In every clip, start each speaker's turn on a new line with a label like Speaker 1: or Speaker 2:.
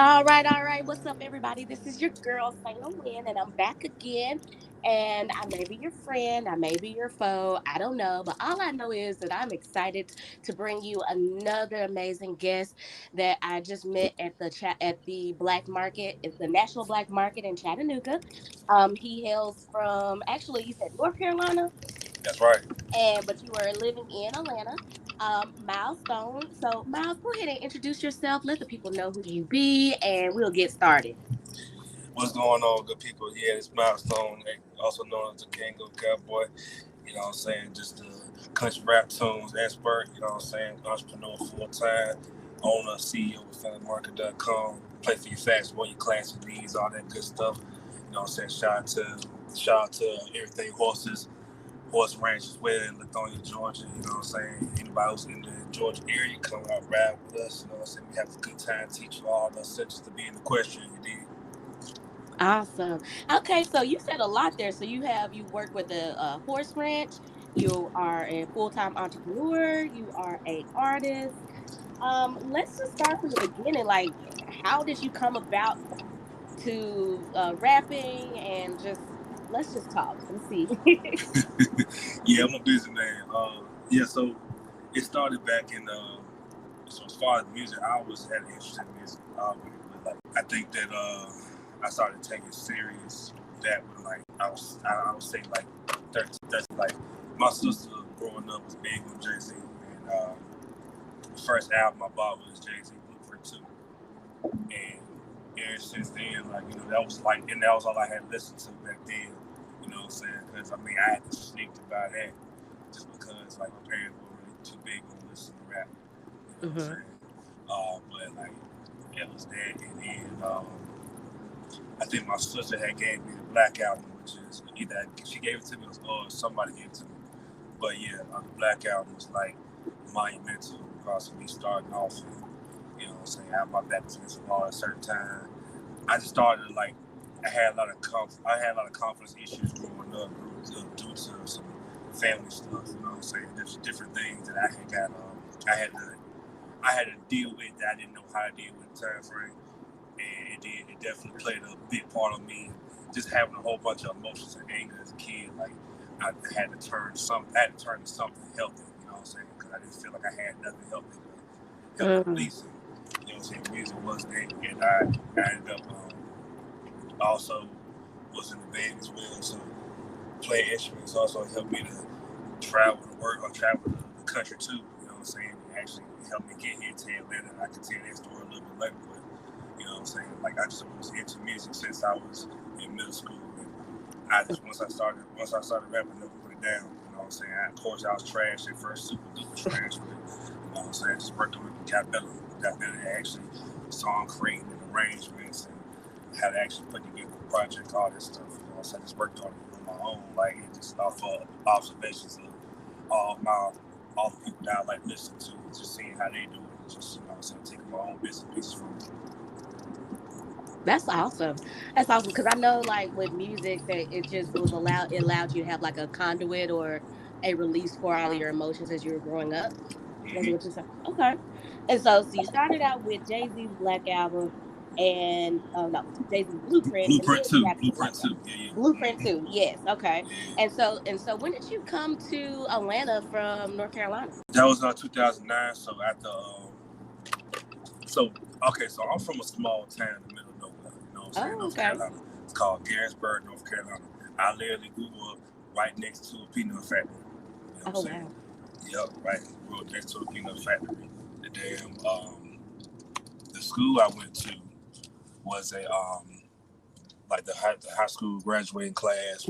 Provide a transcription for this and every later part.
Speaker 1: All right. What's up, everybody? This is your girl, Sayna Wynn, and I'm back again. And I may be your friend, I may be your foe, I don't know. But all I know is that I'm excited to bring you another amazing guest that I just met at the Black Market, it's the National Black Market in Chattanooga. He hails from actually you said North Carolina,
Speaker 2: That's right.
Speaker 1: and but you are living in Atlanta. Milestone. So Miles, go ahead and introduce yourself. Let the people know who you be, and we'll get started.
Speaker 2: What's going on, good people? Yeah, it's Milestone, also known as the King of Cowboy. You know what I'm saying? Just the country rap tunes expert. You know what I'm saying? Entrepreneur full time, owner, CEO of FamilyMarket.com. Play for your fast boy, your classic needs, all that good stuff. You know what I'm saying? Shout out to everything horses, horse ranch as well in Lithonia, Georgia. You know what I'm saying? Anybody who's in the Georgia area, come out ride with us. You know what I'm saying? We have a good time, teach you all the essentials to be in the question. You did.
Speaker 1: Awesome. Okay, so you said a lot there. So you work with a horse ranch. You are a full time entrepreneur. You are a artist. Let's just start from the beginning. Like, how did you come about to rapping and just let's just talk. Let's see.
Speaker 2: Yeah, I'm a busy man. Yeah, so it started back in. So as far as music, I always had an interest in music. But like, I think that I started taking serious that when like I would say like 30, like my sister growing up was big on Jay-Z, and the first album I bought was Jay-Z Blueprint 2, and ever since then, like that was like, and that was all I had listened to back then. You know what I'm saying? Because I mean, I had to sneak to buy that just because like my parents were really too big on listening to rap. You know what I'm
Speaker 1: Hmm.
Speaker 2: saying? But like it was that, and then I think my sister had gave me the Black album, which is either she gave it to me or somebody gave it to me. But yeah, the Black album was like monumental because of me starting off. And, you know what I'm saying? I had my baptism at a certain time. I just started like I had a lot of confidence issues growing up due to some family stuff. You know what I'm saying? There's different things that I had got. I had to deal with that I didn't know how to deal with the time frame, and it did. It definitely played a big part of me. Just having a whole bunch of emotions and anger as a kid, like I had to turn to something healthy. You know what I'm saying? Because I didn't feel like I had nothing healthy
Speaker 1: Hmm.
Speaker 2: releasing. You know what I'm saying? Music was that, and I ended up also was in the band as well. So playing instruments also helped me to travel to work or travel the country too. You know what I'm saying? It actually helped me get here to Atlanta, and I can tell that story a little bit later. But you know what I'm saying? Like I just was into music since I was in middle school, and I just once I started rapping, I never put it down. You know what I'm saying? Of course, I was trash at first, super duper trash, but you know what I'm saying? Just worked on it, got better at actually song creating and arrangements and how to actually put together a project, all this stuff. You know, so I just worked on it on my own, like and just off of observations of all the people that I like listening to, just seeing how they do it, just you know, what I'm saying taking my own bits and pieces from it.
Speaker 1: That's awesome. That's awesome because I know, like with music, that it allowed you to have like a conduit or a release for all of your emotions as you were growing up. That's
Speaker 2: Mm-hmm.
Speaker 1: what you said. Okay. And so you started out with Jay Z's Black Album, and oh no, Jay Z's Blueprint, and then you got the
Speaker 2: Blueprint
Speaker 1: Black
Speaker 2: two,
Speaker 1: Album.
Speaker 2: yeah, yeah,
Speaker 1: Blueprint
Speaker 2: mm-hmm.
Speaker 1: too. Yes. Okay.
Speaker 2: Yeah.
Speaker 1: And so when did you come to Atlanta from North Carolina?
Speaker 2: That was 2009. So after so okay, so I'm from a small town in the middle of nowhere. You know what I'm saying?
Speaker 1: Oh,
Speaker 2: North
Speaker 1: okay.
Speaker 2: Carolina. It's called Garrisburg, North Carolina. I literally grew up right next to a peanut factory. You know what I'm
Speaker 1: Oh
Speaker 2: saying?
Speaker 1: wow.
Speaker 2: Yep, right. Grew up next to a peanut factory. The damn the school I went to was a like the high school graduating class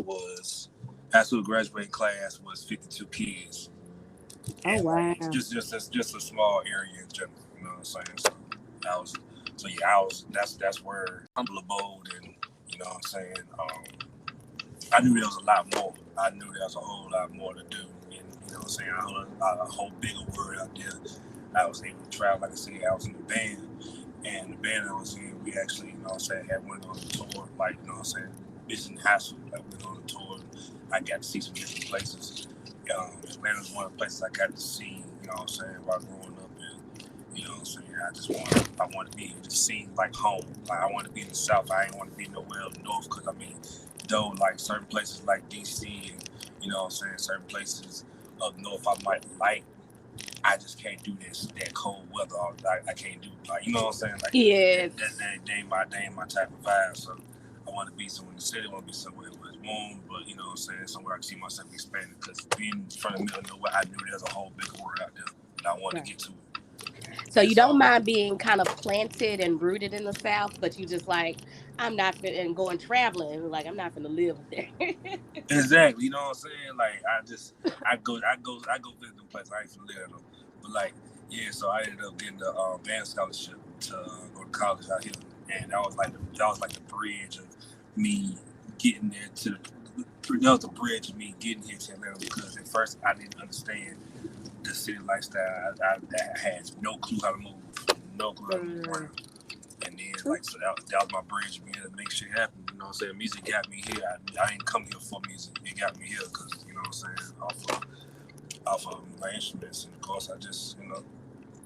Speaker 2: was 52 kids,
Speaker 1: Oh
Speaker 2: and like
Speaker 1: wow.
Speaker 2: just a small area in general. You know what I'm saying? So I was I was that's where humble abode, and you know what I'm saying. I knew there was a lot more. I knew there was a whole lot more to do, and you know what I'm saying. A whole bigger world out there. I was able to travel. Like I said, I was in the band, and the band I was in, we actually, you know what I'm saying, had went on a tour, like, you know what I'm saying, this in high school, like, went on a tour. I got to see some different places. Atlanta was one of the places I got to see, you know what I'm saying, while growing up. You know what I'm saying? I want to be just seem like home. Like I want to be in the South. I ain't want to be nowhere up north because I mean, though like certain places like DC and you know what I'm saying, certain places up north I might like. I just can't do this that cold weather. I can't do like you know what I'm saying. Like
Speaker 1: Yes.
Speaker 2: they ain't my type of vibe. So I want to be somewhere in the city. I want to be somewhere where it's warm, but you know what I'm saying, somewhere I can see myself expanding. Because being from the middle of nowhere, I knew there's a whole big world out there, and I wanted to
Speaker 1: Right.
Speaker 2: get to it.
Speaker 1: So
Speaker 2: And
Speaker 1: you don't
Speaker 2: so
Speaker 1: mind being kind of planted and rooted in the South, but you just like, I'm not fit and going traveling. Like, I'm not finna live up there.
Speaker 2: exactly, you know what I'm saying. Like I go visit them places. I ain't from there though, but like yeah. So I ended up getting the band scholarship to go to college out here, and that was like the bridge of me getting there to that was the bridge of me getting here to Atlanta because at first I didn't understand the city lifestyle. I had no clue how to move, no clue how to move
Speaker 1: Mm.
Speaker 2: around. And then, like, so that was my bridge to being able to make shit happen. You know what I'm saying? Music got me here. I didn't come here for music. It got me here because, you know what I'm saying, off of my instruments. And of course, I just, you know,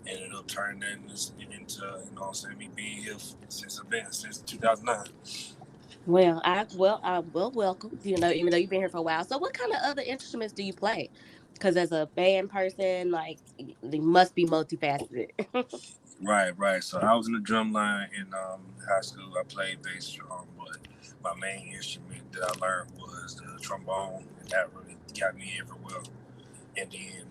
Speaker 2: ended up turning that into, you know what I'm saying, me being here since 2009.
Speaker 1: Well, welcome. You know, even though you've been here for a while. So, what kind of other instruments do you play? Because as a band person, like, they must be multifaceted.
Speaker 2: Right. So I was in the drum line in high school. I played bass drum, but my main instrument that I learned was the trombone, and that really got me everywhere. And then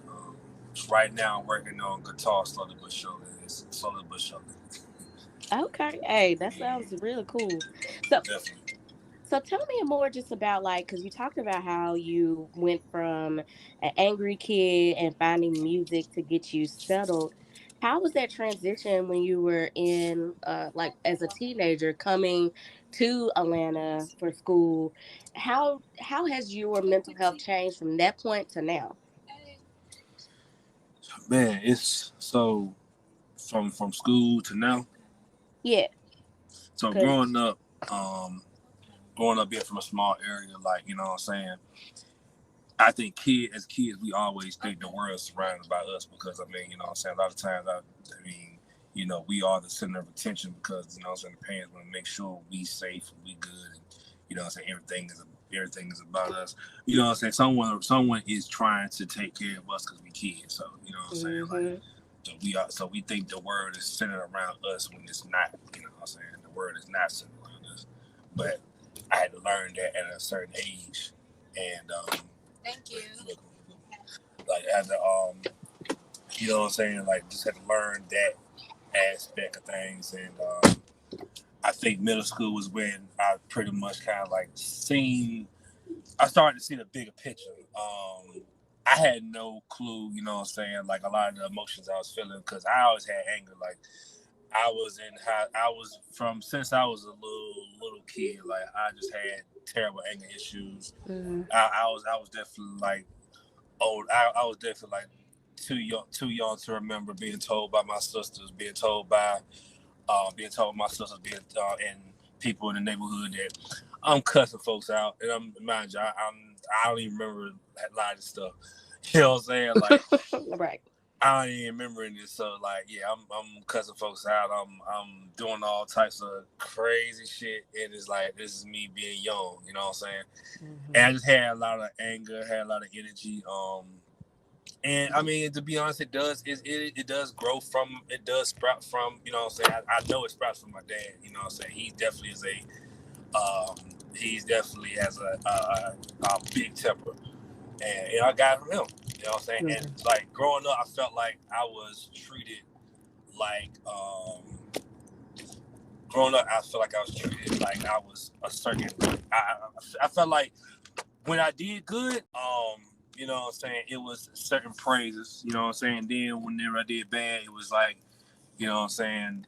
Speaker 2: right now I'm working on guitar slowly but surely. It's slowly but surely.
Speaker 1: Okay, hey, that sounds
Speaker 2: Mm,
Speaker 1: really cool. So,
Speaker 2: definitely.
Speaker 1: So tell me more just about like because you talked about how you went from an angry kid and finding music to get you settled. How was that transition when you were in like as a teenager coming to Atlanta for school? How has your mental health changed from that point to now?
Speaker 2: Man, it's so from school to now.
Speaker 1: Yeah,
Speaker 2: So
Speaker 1: cause
Speaker 2: um, growing up being from a small area, like you know what I'm saying. I think as kids, we always think the world is surrounded by us because I mean, you know what I'm saying. A lot of times, I mean, you know, we are the center of attention because you know what I'm saying. The parents want to make sure we safe and we good, and you know what I'm saying. Everything is about us. You know what I'm saying. Someone is trying to take care of us because we kids. So you know what I'm saying. Like
Speaker 1: hmm
Speaker 2: so we think the world is centered around us when it's not. You know what I'm saying. The world is not centered around us. But I had to learn that at a certain age, and thank you. Like I had to you know what I'm saying, like just had to learn that aspect of things, and I think middle school was when I pretty much kind of like seen. I started to see the bigger picture. I had no clue, you know what I'm saying, like a lot of the emotions I was feeling because I always had anger. Like I was from since I was a little kid. Like I just had terrible anger issues.
Speaker 1: hmm
Speaker 2: I was definitely like old. I was definitely like too young to remember being told by my sisters, being told by my sisters, being and people in the neighborhood that I'm cussing folks out, and I'm mind you, I don't even remember a lot of stuff. You know what I'm saying? Like
Speaker 1: right.
Speaker 2: I don't even remember any this. So like, yeah, I'm cussing folks out. I'm doing all types of crazy shit, and it's like this is me being young. You know what I'm saying? And
Speaker 1: hmm
Speaker 2: I just had a lot of anger, had a lot of energy. And I mean, to be honest, it does grow from, it does sprout from, you know what I'm saying. I know it sprouts from my dad. You know what I'm saying. Um, he's definitely has a big temper, and I got it from him. You know what I'm saying. And
Speaker 1: hmm
Speaker 2: like growing up, I felt like I was treated like growing up. I felt like I was treated like I was a certain. I felt like when I did good, you know what I'm saying, it was certain praises, you know what I'm saying. Then whenever I did bad, it was like, you know what I'm saying,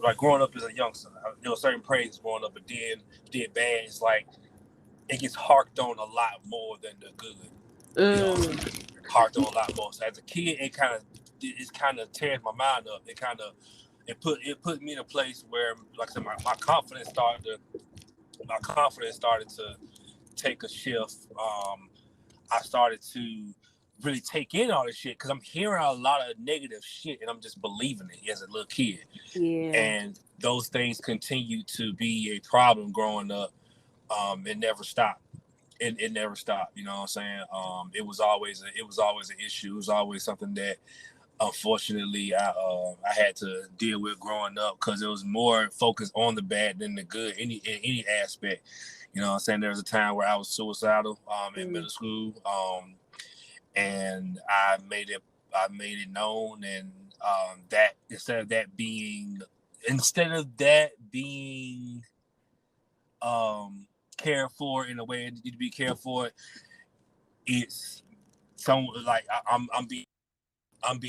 Speaker 2: like growing up as a youngster, there was certain praises growing up, but then did bad, it's like it gets harked on a lot more than the good. You know what I'm
Speaker 1: Mm.
Speaker 2: saying? Harked on a lot more. So as a kid, it kind of tears my mind up. It put me in a place where, like I said, my confidence started to take a shift. I started to really take in all this shit because I'm hearing a lot of negative shit and I'm just believing it as a little kid.
Speaker 1: Yeah.
Speaker 2: And those things continue to be a problem growing up. It never stopped. It never stopped. You know what I'm saying? It was always an issue. It was always something that unfortunately I had to deal with growing up because it was more focused on the bad than the good in any aspect. You know what I'm saying? There was a time where I was suicidal in
Speaker 1: Mm.
Speaker 2: middle school. And I made it known, and that instead of that being cared for in a way it need to be cared for, it's some like I'm being I'm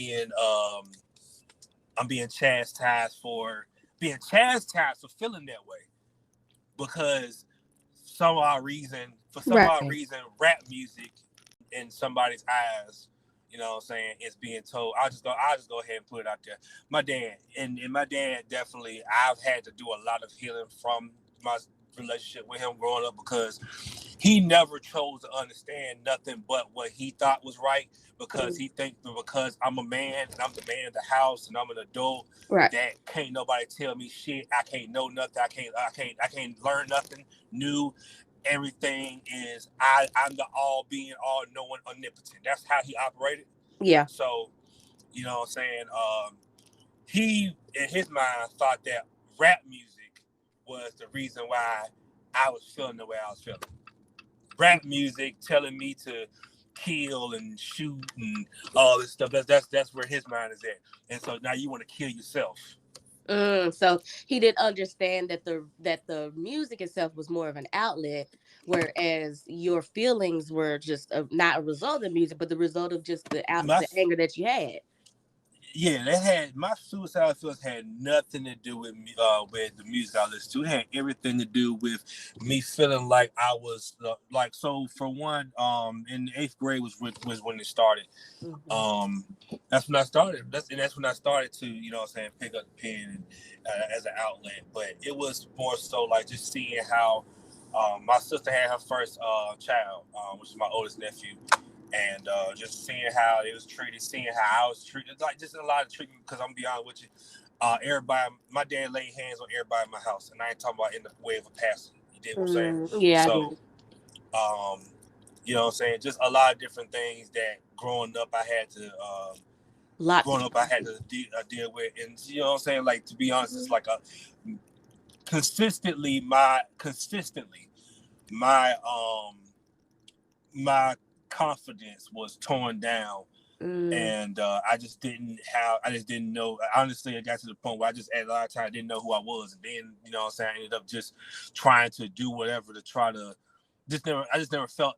Speaker 2: being chastised for feeling that way because some odd
Speaker 1: Right.
Speaker 2: reason, rap music in somebody's eyes, you know what I'm saying, is being told. I'll just go ahead and put it out there. My dad and my dad definitely I've had to do a lot of healing from my relationship with him growing up because he never chose to understand nothing but what he thought was right because
Speaker 1: Mm.
Speaker 2: he thinks that because I'm a man and I'm the man of the house and I'm an adult
Speaker 1: Right.
Speaker 2: that can't nobody tell me shit. I can't know nothing. I can't learn nothing new. Everything is I'm the all being, all knowing, omnipotent. That's how he operated.
Speaker 1: Yeah.
Speaker 2: So, you know what I'm saying? He in his mind thought that rap music was the reason why I was feeling the way I was feeling. Rap music telling me to kill and shoot and all this stuff. That's where his mind is at. And so now you want to kill yourself.
Speaker 1: So he didn't understand that the music itself was more of an outlet, whereas your feelings were just not a result of the music, but the result of just
Speaker 2: My
Speaker 1: the anger that you had.
Speaker 2: Yeah, they had my suicide feelings had nothing to do with me, with the music I listened to. It had everything to do with me feeling like I was like. So for one, in the eighth grade was when it started.
Speaker 1: Hmm.
Speaker 2: Um, that's when I started. That's when I started to, you know what I'm saying, pick up the pen and, as an outlet. But it was more so like just seeing how my sister had her first child, which is my oldest nephew, and just seeing how it was treated, seeing how I was treated, like just a lot of treatment. Because I'm gonna be honest with you, everybody, my dad laid hands on everybody in my house, and I ain't talking about in the way of a pastor. You did what I'm saying?
Speaker 1: Yeah, I
Speaker 2: So,
Speaker 1: did.
Speaker 2: um, you know what I'm saying? Just a lot of different things that
Speaker 1: Lot to.
Speaker 2: growing up I had to deal with, and you know what I'm saying? Like to be honest, it's
Speaker 1: Mhm.
Speaker 2: like a consistently my my confidence was torn down,
Speaker 1: Mm,
Speaker 2: and I just didn't know. Honestly, I got to the point where I just at a lot of times didn't know who I was, and then you know what I'm saying, I ended up just trying to do whatever to try to just never felt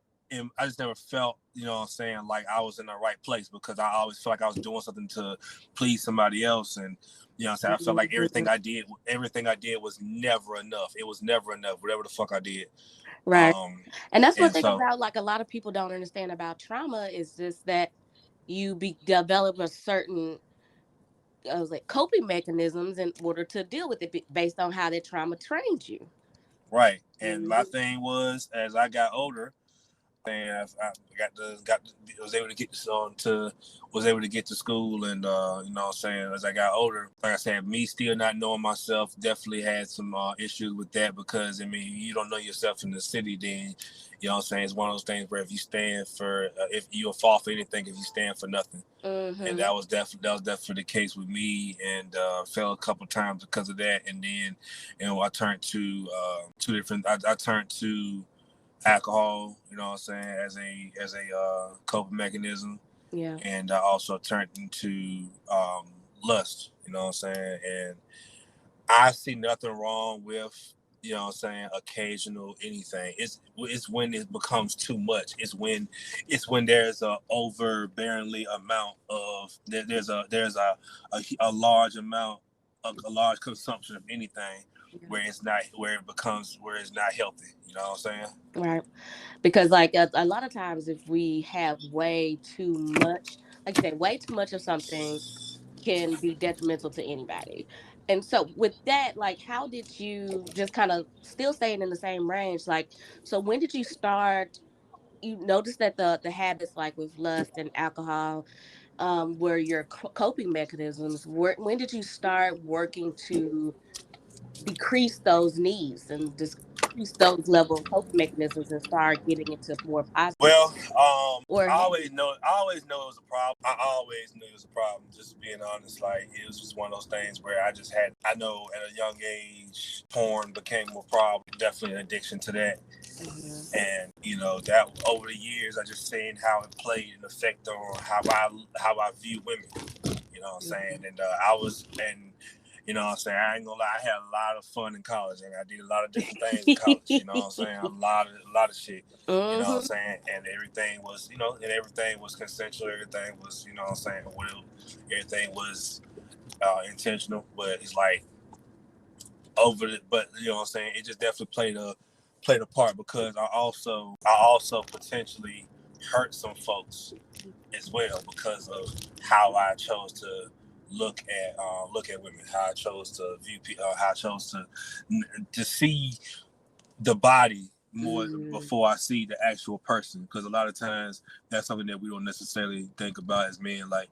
Speaker 2: I just never felt, you know what I'm saying, like I was in the right place because I always felt like I was doing something to please somebody else. And you know what I'm saying, I felt like
Speaker 1: mhm.
Speaker 2: everything I did was never enough. It was never enough, whatever the fuck I did.
Speaker 1: Right.
Speaker 2: Um
Speaker 1: And that's one
Speaker 2: and
Speaker 1: thing
Speaker 2: so
Speaker 1: about, like, a lot of people don't understand about trauma is just that develop a certain, I was like, coping mechanisms in order to deal with it based on how that trauma trained you.
Speaker 2: right. And my
Speaker 1: Hmm.
Speaker 2: thing was as I got older, and I got to, was able to get on to was able to get to school, and you know what I'm saying, as I got older, like I said, me still not knowing myself definitely had some issues with that because I mean you don't know yourself in the city, then you know what I'm saying, it's one of those things where if you stand for if you'll fall for anything if you stand for nothing. And
Speaker 1: Hmm.
Speaker 2: that was definitely the case with me, and fell a couple times because of that. And then you know I turned to two different I turned to alcohol, you know what I'm saying, as a coping mechanism,
Speaker 1: Yeah.
Speaker 2: and I also turned into lust, you know what I'm saying, and I see nothing wrong with, you know what I'm saying, occasional anything. It's when it becomes too much. It's when there's a overbearingly amount of a large amount, a large consumption of anything
Speaker 1: Yeah.
Speaker 2: where it's not where it's not healthy. You know what I'm saying?
Speaker 1: Right. Because, like, a lot of times if we have way too much, like you said, way too much of something can be detrimental to anybody. And so with that, like, how did you, just kind of still staying in the same range, like, so when did you start you notice that the habits like with lust and alcohol were your coping mechanisms. When did you start working to decrease those needs and decrease those level of coping mechanisms and start getting into more positive
Speaker 2: Well,
Speaker 1: or happy?
Speaker 2: I always know it was a problem. I always knew it was a problem. Just being honest, like it was just one of those things where I just had. I know at a young age, porn became a problem. Definitely an addiction to that.
Speaker 1: Mm-hmm.
Speaker 2: And that over the years, I just seen how it played an effect on how I view women. You know what I'm saying? And I was and. You know what I'm saying? I ain't gonna lie, I had a lot of fun in college and I did a lot of different things in college, you know what I'm saying? A lot of shit. You know what I'm
Speaker 1: Mm-hmm.
Speaker 2: saying? And everything was consensual, everything was, you know what I'm saying, everything was intentional, but it's like but you know what I'm saying, it just definitely played a part because I also potentially hurt some folks as well because of how I chose to look at women, how I chose to view people, how I chose to see the body more before I see the actual person. Because a lot of times that's something that we don't necessarily think about as men. Like,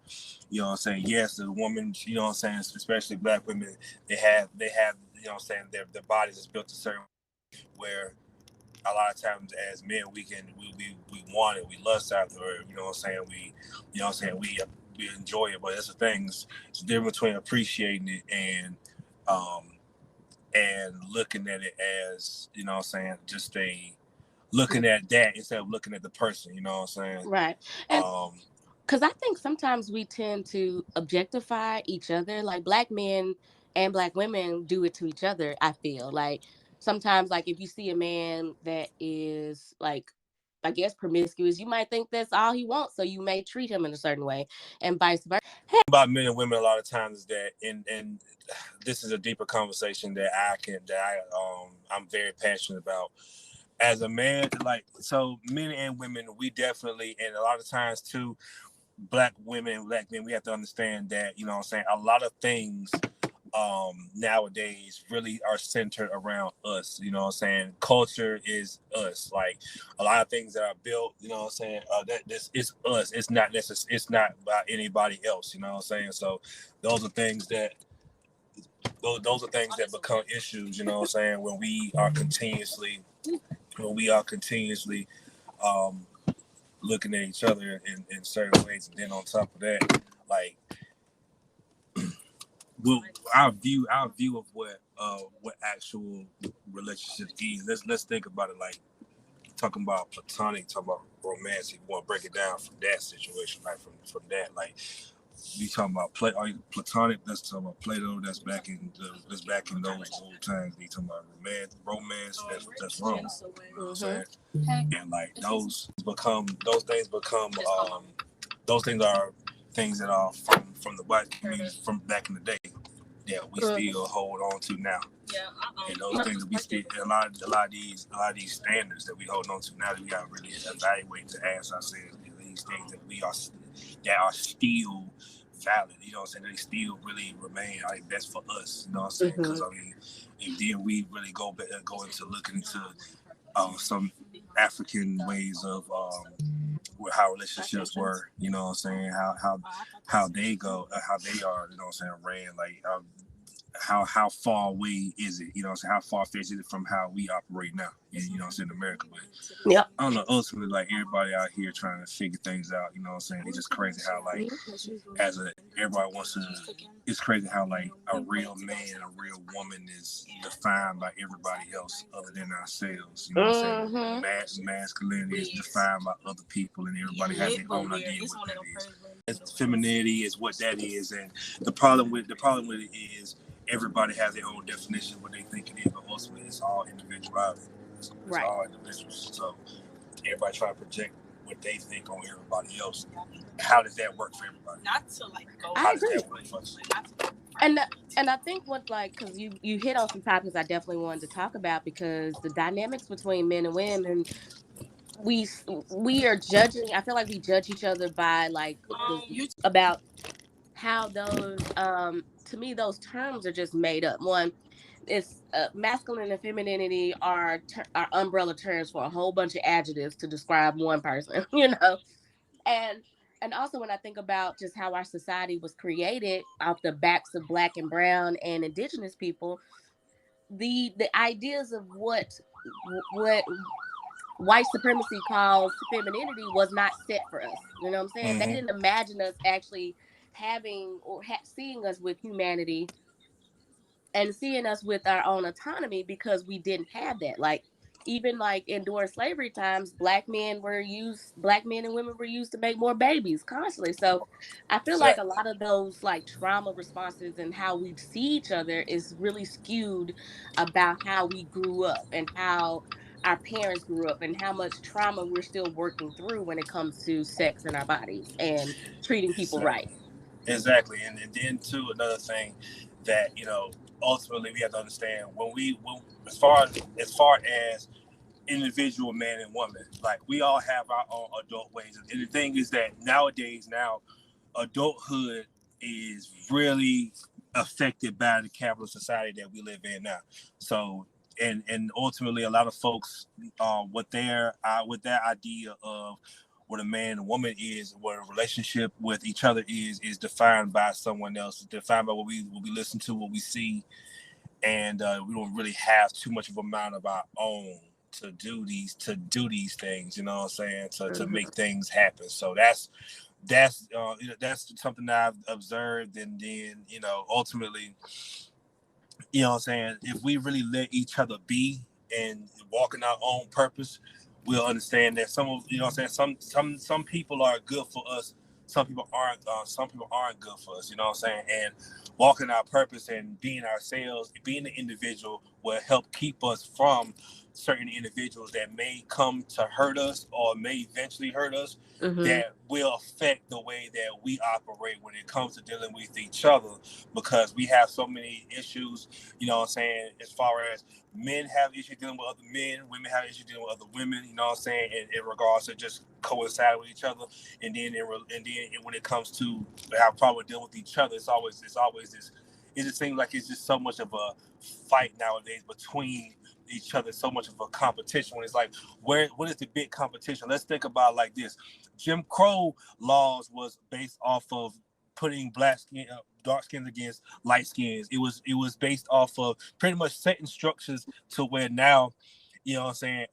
Speaker 2: you know what I'm saying? Yes, the woman, you know what I'm saying, especially black women, they have, you know what I'm saying, their bodies is built a certain way where a lot of times as men we want it, we lust after it, you know what I'm saying, we enjoy it, but that's the thing, it's the difference between appreciating it um and looking at it as, you know what I'm saying, just looking at that instead of looking at the person, you know what I'm saying?
Speaker 1: Right. And
Speaker 2: um
Speaker 1: because I think sometimes we tend to objectify each other. Like black men and black women do it to each other. I feel like sometimes, like if you see a man that is like, I guess promiscuous, you might think that's all he wants, so you may treat him in a certain way, and vice versa.
Speaker 2: about men and women a lot of times is that, and this is a deeper conversation I'm very passionate about as a man. Like, so men and women, we definitely, and a lot of times too, black women and black men, we have to understand that, you know what I'm saying, a lot of things nowadays really are centered around us. You know what I'm saying? Culture is us. Like a lot of things that are built, you know what I'm saying, that this is us. It's not about anybody else, you know what I'm saying? So those are things that those are things that become issues, you know what I'm saying, when we are continuously um looking at each other in certain ways. And then on top of that, like, well, our view of what actual relationships is. Let's think about it, like talking about platonic, talking about romantic. We want to break it down from that situation, like from that, like we talking about platonic. That's talking about Plato. That's back in those old times. We talking about romance. That's wrong. You know what I'm saying? And like those things are things that are from the white community from back in the day that we still hold on to now. And those things that we still, a lot of these standards that we hold on to now, that we got to really evaluate to ask ourselves, these things that are still valid. You know what I'm saying? They still really remain like best for us. You know what I'm saying? Because I mean, if then we really go into looking into some African ways of how relationships were. You know what I'm saying? How they go, how they are. You know what I'm saying? Ran like. How far away is it? You know what I'm saying? How far fetched is it from how we operate now? You know what I'm saying? In America. But
Speaker 1: Yep.
Speaker 2: I don't know, ultimately, like everybody out here trying to figure things out, you know what I'm saying? It's just crazy how like everybody wants to, it's crazy how like a real man, a real woman is defined by everybody else other than ourselves. You know what I'm saying? Masculinity is defined by other people and everybody has their own idea what that is. Femininity is what that is, and the problem with it is everybody has their own definition of what they think it is, but ultimately it's all individuality. It's
Speaker 1: Right.
Speaker 2: all individuals. So everybody try to project what they think on everybody else. How does that work for everybody? Not to like go.
Speaker 1: I
Speaker 2: How does
Speaker 1: agree.
Speaker 2: that work for us?
Speaker 1: And I think what, like, because you hit on some topics I definitely wanted to talk about, because the dynamics between men and women, we are judging. I feel like we judge each other by like about how those to me those terms are just made up. One, it's masculine and femininity are umbrella terms for a whole bunch of adjectives to describe one person, and and also when I think about just how our society was created off the backs of black and brown and indigenous people, the ideas of what white supremacy calls femininity was not set for us. You know what I'm saying? They
Speaker 2: Mm-hmm.
Speaker 1: didn't imagine us actually having or seeing us with humanity and seeing us with our own autonomy because we didn't have that. Like even like in during slavery times, black men and women were used to make more babies constantly. So I feel like a
Speaker 2: Exactly.
Speaker 1: lot of those like trauma responses and how we see each other is really skewed about how we grew up and how our parents grew up and how much trauma we're still working through when it comes to sex in our bodies and treating people
Speaker 2: Exactly.
Speaker 1: right.
Speaker 2: Exactly. And then too another thing that ultimately we have to understand when as far as individual man and woman, like we all have our own adult ways. And the thing is that nowadays now adulthood is really affected by the capitalist society that we live in now. So and ultimately a lot of folks with that idea of what a man and woman is, what a relationship with each other is defined by someone else. It's defined by what we listen to, what we see, and we don't really have too much of a mind of our own to do these things. You know what I'm saying? To make
Speaker 1: Hmm.
Speaker 2: things happen. So that's something that I've observed, and then ultimately, what I'm saying, if we really let each other be and walk in our own purpose, we'll understand that some of what I'm saying, some people are good for us, some people aren't good for us, you know what I'm saying? And walking our purpose and being ourselves, being the individual will help keep us from certain individuals that may come to hurt us or may eventually hurt us,
Speaker 1: Hmm.
Speaker 2: that will affect the way that we operate when it comes to dealing with each other, because we have so many issues, what I'm saying, as far as men have issues dealing with other men, women have issues dealing with other women, you know what I'm saying, in regards to just coincide with each other. And then when it comes to how problem dealing with each other, it's always this. It just seems like it's just so much of a fight nowadays between each other, so much of a competition. When it's like, what is the big competition? Let's think about it like this: Jim Crow laws was based off of putting dark skins against light skins. It was based off of pretty much setting structures to where now, what I'm saying,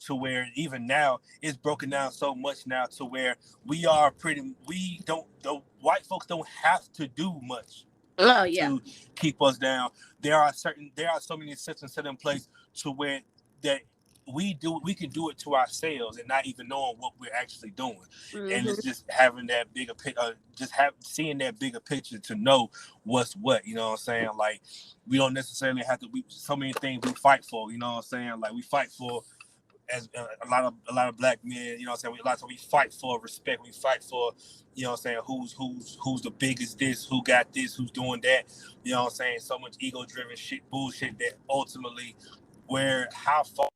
Speaker 2: to where even now it's broken down so much now to where we don't the white folks don't have to do much
Speaker 1: Oh yeah.
Speaker 2: to keep us down. There are so many systems set in place to where that we can do it to ourselves and not even knowing what we're actually doing. And it's
Speaker 1: Hmm.
Speaker 2: just having that bigger just have seeing that bigger picture to know what's what, you know what I'm saying? Like we don't necessarily have to, we so many things we fight for, you know what I'm saying? Like we fight for, as a lot of black men, you know what I'm saying, a lot of times we fight for respect, we fight for, you know what I'm saying, who's the biggest this, who got this, who's doing that, you know what I'm saying, so much ego driven shit, bullshit, that ultimately where how far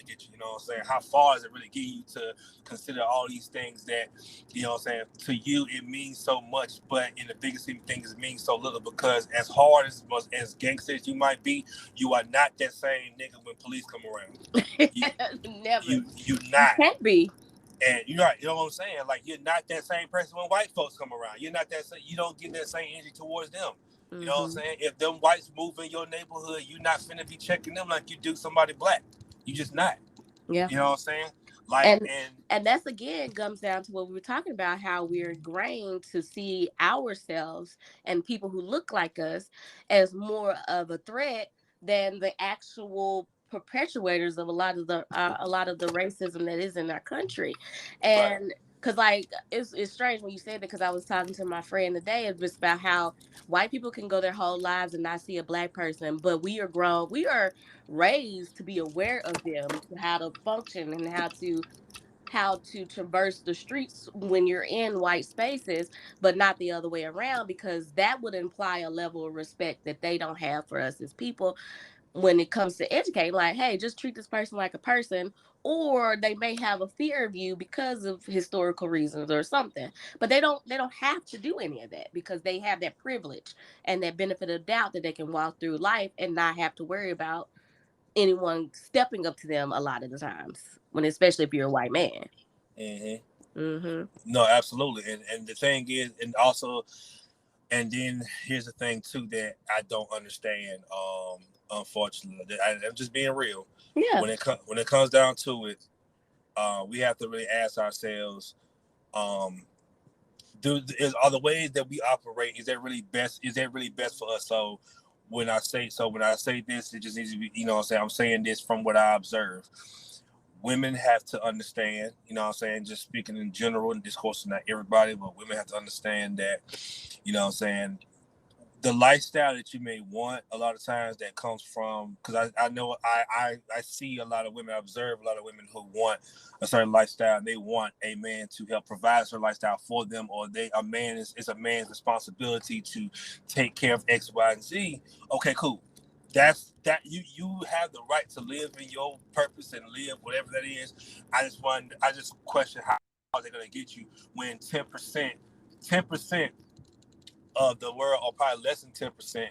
Speaker 2: get you, you know what I'm saying? How far does it really get you to consider all these things that, you know what I'm saying, to you it means so much, but in the biggest scheme of things it means so little, because as hard as gangsters you might be, you are not that same nigga when police come around. You
Speaker 1: Never.
Speaker 2: you
Speaker 1: You
Speaker 2: not.
Speaker 1: can't be.
Speaker 2: And you're right, you know what I'm saying? Like you're not that same person when white folks come around. You're not that same, you don't get that same energy towards them. You know what I'm
Speaker 1: Hmm.
Speaker 2: saying? If them whites move in your neighborhood, you're not finna be checking them like you do somebody black. You just not.
Speaker 1: Yeah.
Speaker 2: You know what I'm saying? Like,
Speaker 1: and
Speaker 2: and
Speaker 1: and that's again comes down to what we were talking about, how we're ingrained to see ourselves and people who look like us as more of a threat than the actual perpetuators of a lot of the racism that is in our country.
Speaker 2: right,
Speaker 1: And because like it's strange when you said that, because I was talking to my friend today, it's just about how white people can go their whole lives and not see a black person, but we are raised to be aware of them, to how to function and how to traverse the streets when you're in white spaces, but not the other way around, because that would imply a level of respect that they don't have for us as people. when it comes to educating, like, hey, just treat this person like a person, or they may have a fear of you because of historical reasons or something. But they don't have to do any of that because they have that privilege and that benefit of doubt that they can walk through life and not have to worry about anyone stepping up to them a lot of the times, when especially if you're a white man.
Speaker 2: Mm-hmm.
Speaker 1: Mm-hmm.
Speaker 2: No, absolutely. And the thing is, and also, and then here's the thing too that I don't understand. Unfortunately, I'm just being real.
Speaker 1: Yeah.
Speaker 2: When it comes down to it, we have to really ask ourselves, um, are the ways that we operate, is that really best? Is that really best for us? So when I say this, it just needs to be, you know what I'm saying this from what I observe. Women have to understand, you know what I'm saying, just speaking in general and discourse, not everybody, but women have to understand that, you know what I'm saying, the lifestyle that you may want a lot of times that comes from, because I know I see a lot of women, I observe a lot of women who want a certain lifestyle, and they want a man to help provide a certain lifestyle for them, or a man is, it's a man's responsibility to take care of X, Y, and Z. Okay, cool. That you have the right to live in your purpose and live whatever that is. I just question how are they gonna get you when 10% of the world, or probably less than 10%,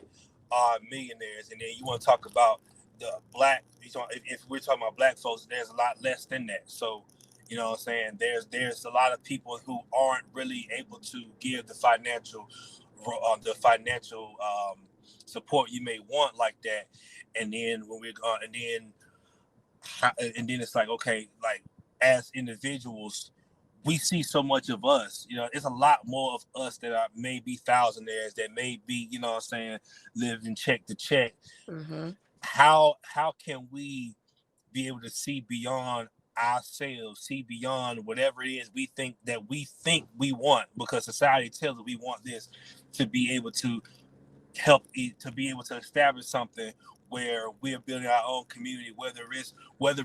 Speaker 2: are millionaires. And then you want to talk about the black, if we're talking about black folks, there's a lot less than that. So, you know what I'm saying? There's a lot of people who aren't really able to give the financial support you may want like that. And then when we're and then it's like, okay, like as individuals, we see so much of us. You know, it's a lot more of us that are maybe thousandaires, that may be, you know what I'm saying, living check to check.
Speaker 1: Mm-hmm.
Speaker 2: How can we be able to see beyond ourselves, see beyond whatever it is we think we want, because society tells us we want this, to be able to to be able to establish something where we're building our own community, whether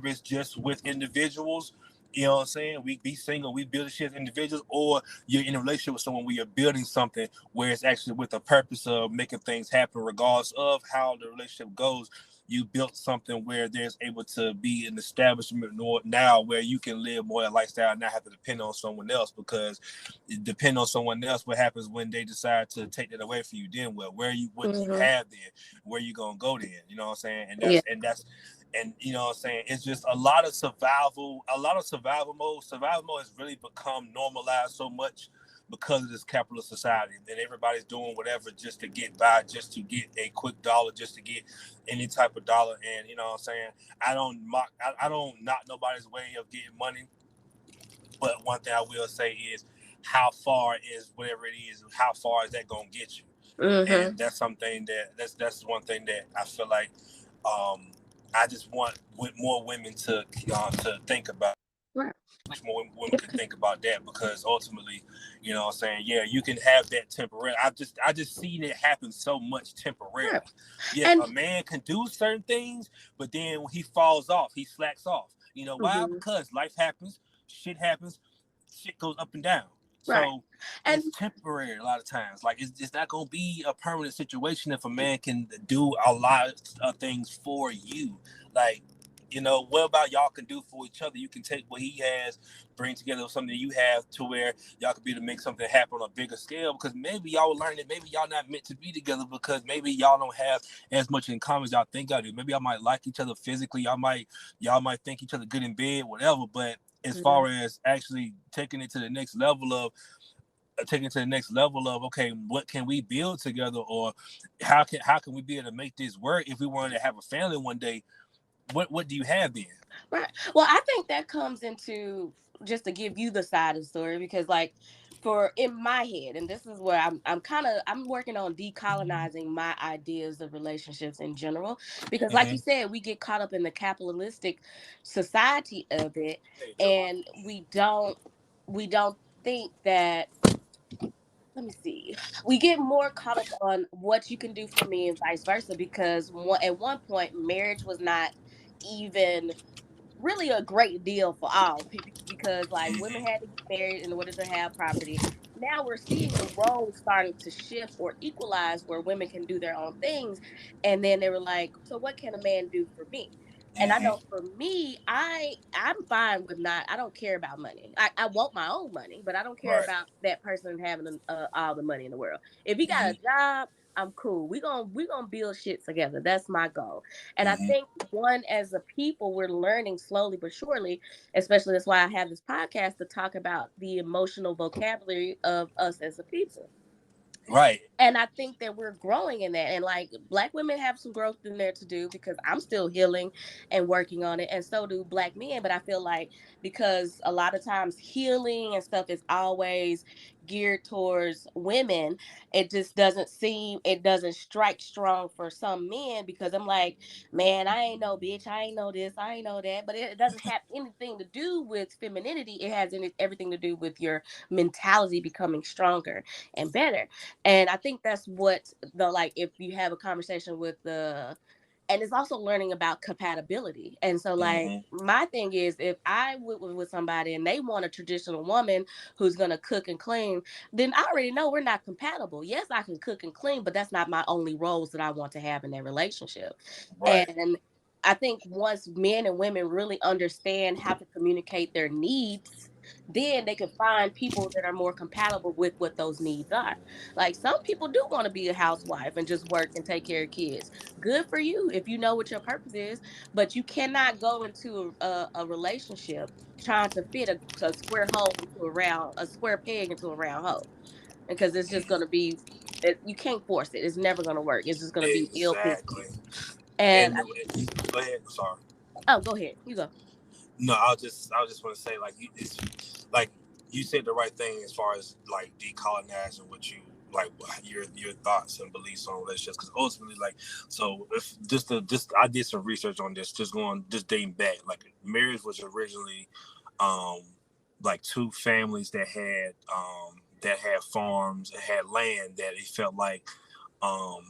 Speaker 2: it's just with individuals, you know what I'm saying? We be single, we build shit as individuals, or you're in a relationship with someone where you're building something where it's actually with the purpose of making things happen, regardless of how the relationship goes. You built something where there's able to be an establishment now where you can live more a lifestyle and not have to depend on someone else, because depend on someone else, what happens when they decide to take that away from you? Then what do you
Speaker 1: Mm-hmm.
Speaker 2: have then? Where you gonna go then? You know what I'm saying?
Speaker 1: Yeah.
Speaker 2: And you know what I'm saying, it's just a lot of survival mode. Survival mode has really become normalized so much because of this capitalist society, and everybody's doing whatever just to get by, just to get a quick dollar, just to get any type of dollar. And you know what I'm saying, I don't knock nobody's way of getting money, but one thing I will say is, how far is whatever it is, how far is that gonna get you?
Speaker 1: Mm-hmm.
Speaker 2: And that's something that's one thing that I feel like, um, I just want more women to think about.
Speaker 1: Right.
Speaker 2: Wish more women could think about that, because ultimately, you know what I'm saying, yeah, you can have that temporary. I just seen it happen so much temporarily.
Speaker 1: Right.
Speaker 2: Yes,
Speaker 1: And
Speaker 2: a man can do certain things, but then when he falls off, he slacks off. You know why?
Speaker 1: mm-hmm.
Speaker 2: Because life happens, happens, shit goes up and down.
Speaker 1: Right.
Speaker 2: So
Speaker 1: And
Speaker 2: it's temporary a lot of times. Like it's not gonna be a permanent situation if a man can do a lot of things for you. Like, you know, what about y'all can do for each other? You can take what he has, bring together something you have, to where y'all could be able to make something happen on a bigger scale. Because maybe y'all will learn that maybe y'all not meant to be together, because maybe y'all don't have as much in common as y'all think y'all do. Maybe y'all might like each other physically. Y'all might think each other good in bed, whatever. But as
Speaker 1: mm-hmm.
Speaker 2: far as actually taking it to the next level of, okay, what can we build together, or how can we be able to make this work if we wanted to have a family one day? What do you have then?
Speaker 1: Right. Well, I think that comes into, just to give you the side of the story, because like, for in my head, and this is where I'm working on decolonizing my ideas of relationships in general, because like you
Speaker 2: Mm-hmm.
Speaker 1: said, we get caught up in the capitalistic society of it,
Speaker 2: Hey, Joe.
Speaker 1: and we don't think that, let me see, we get more caught up on what you can do for me and vice versa, because at one point marriage was not even really a great deal for all, because like women
Speaker 2: Mm-hmm.
Speaker 1: had to get married in order to have property. now we're seeing the roles starting to shift or equalize where women can do their own things. And then they were like, so what can a man do for me? And I know
Speaker 2: Mm-hmm.
Speaker 1: for me, I'm fine with not. I don't care about money. I want my own money, but I don't care
Speaker 2: Right.
Speaker 1: about that person having all the money in the world. If he got a
Speaker 2: Mm-hmm.
Speaker 1: job, I'm cool. We gonna build shit together. That's my goal. And I
Speaker 2: Mm-hmm.
Speaker 1: think one, as a people, we're learning slowly but surely, especially that's why I have this podcast to talk about the emotional vocabulary of us as a people.
Speaker 2: Right.
Speaker 1: And I think that we're growing in that. And like black women have some growth in there to do because I'm still healing and working on it. And so do black men. But I feel like because a lot of times healing and stuff is always geared towards women, it doesn't strike strong for some men because I'm like, man, I ain't no bitch. I ain't know this. I ain't know that. But it doesn't have anything to do with femininity. It has everything to do with your mentality becoming stronger and better. And I think that's what the like if you have a conversation with the and it's also learning about compatibility. And so like
Speaker 2: Mm-hmm.
Speaker 1: my thing is if I with somebody and they want a traditional woman who's gonna cook and clean, then I already know we're not compatible. Yes, I can cook and clean, but that's not my only roles that I want to have in that relationship.
Speaker 2: Right.
Speaker 1: And I think once men and women really understand how to communicate their needs, then they can find people that are more compatible with what those needs are. Like some people do want to be a housewife and just work and take care of kids. Good for you if you know what your purpose is, but you cannot go into a relationship trying to fit a square hole into a square peg into a round hole because it's just going to be you can't force it. It's never going to work. It's just going to be ill
Speaker 2: Exactly.
Speaker 1: pitched. And
Speaker 2: And go ahead. Sorry.
Speaker 1: oh, go ahead. You go.
Speaker 2: No, I was just want to say like like you said the right thing as far as like decolonizing what you like your thoughts and beliefs on relationships because ultimately like so if just I did some research on this just dating back like marriage was originally um like two families that had farms and had land that it felt like um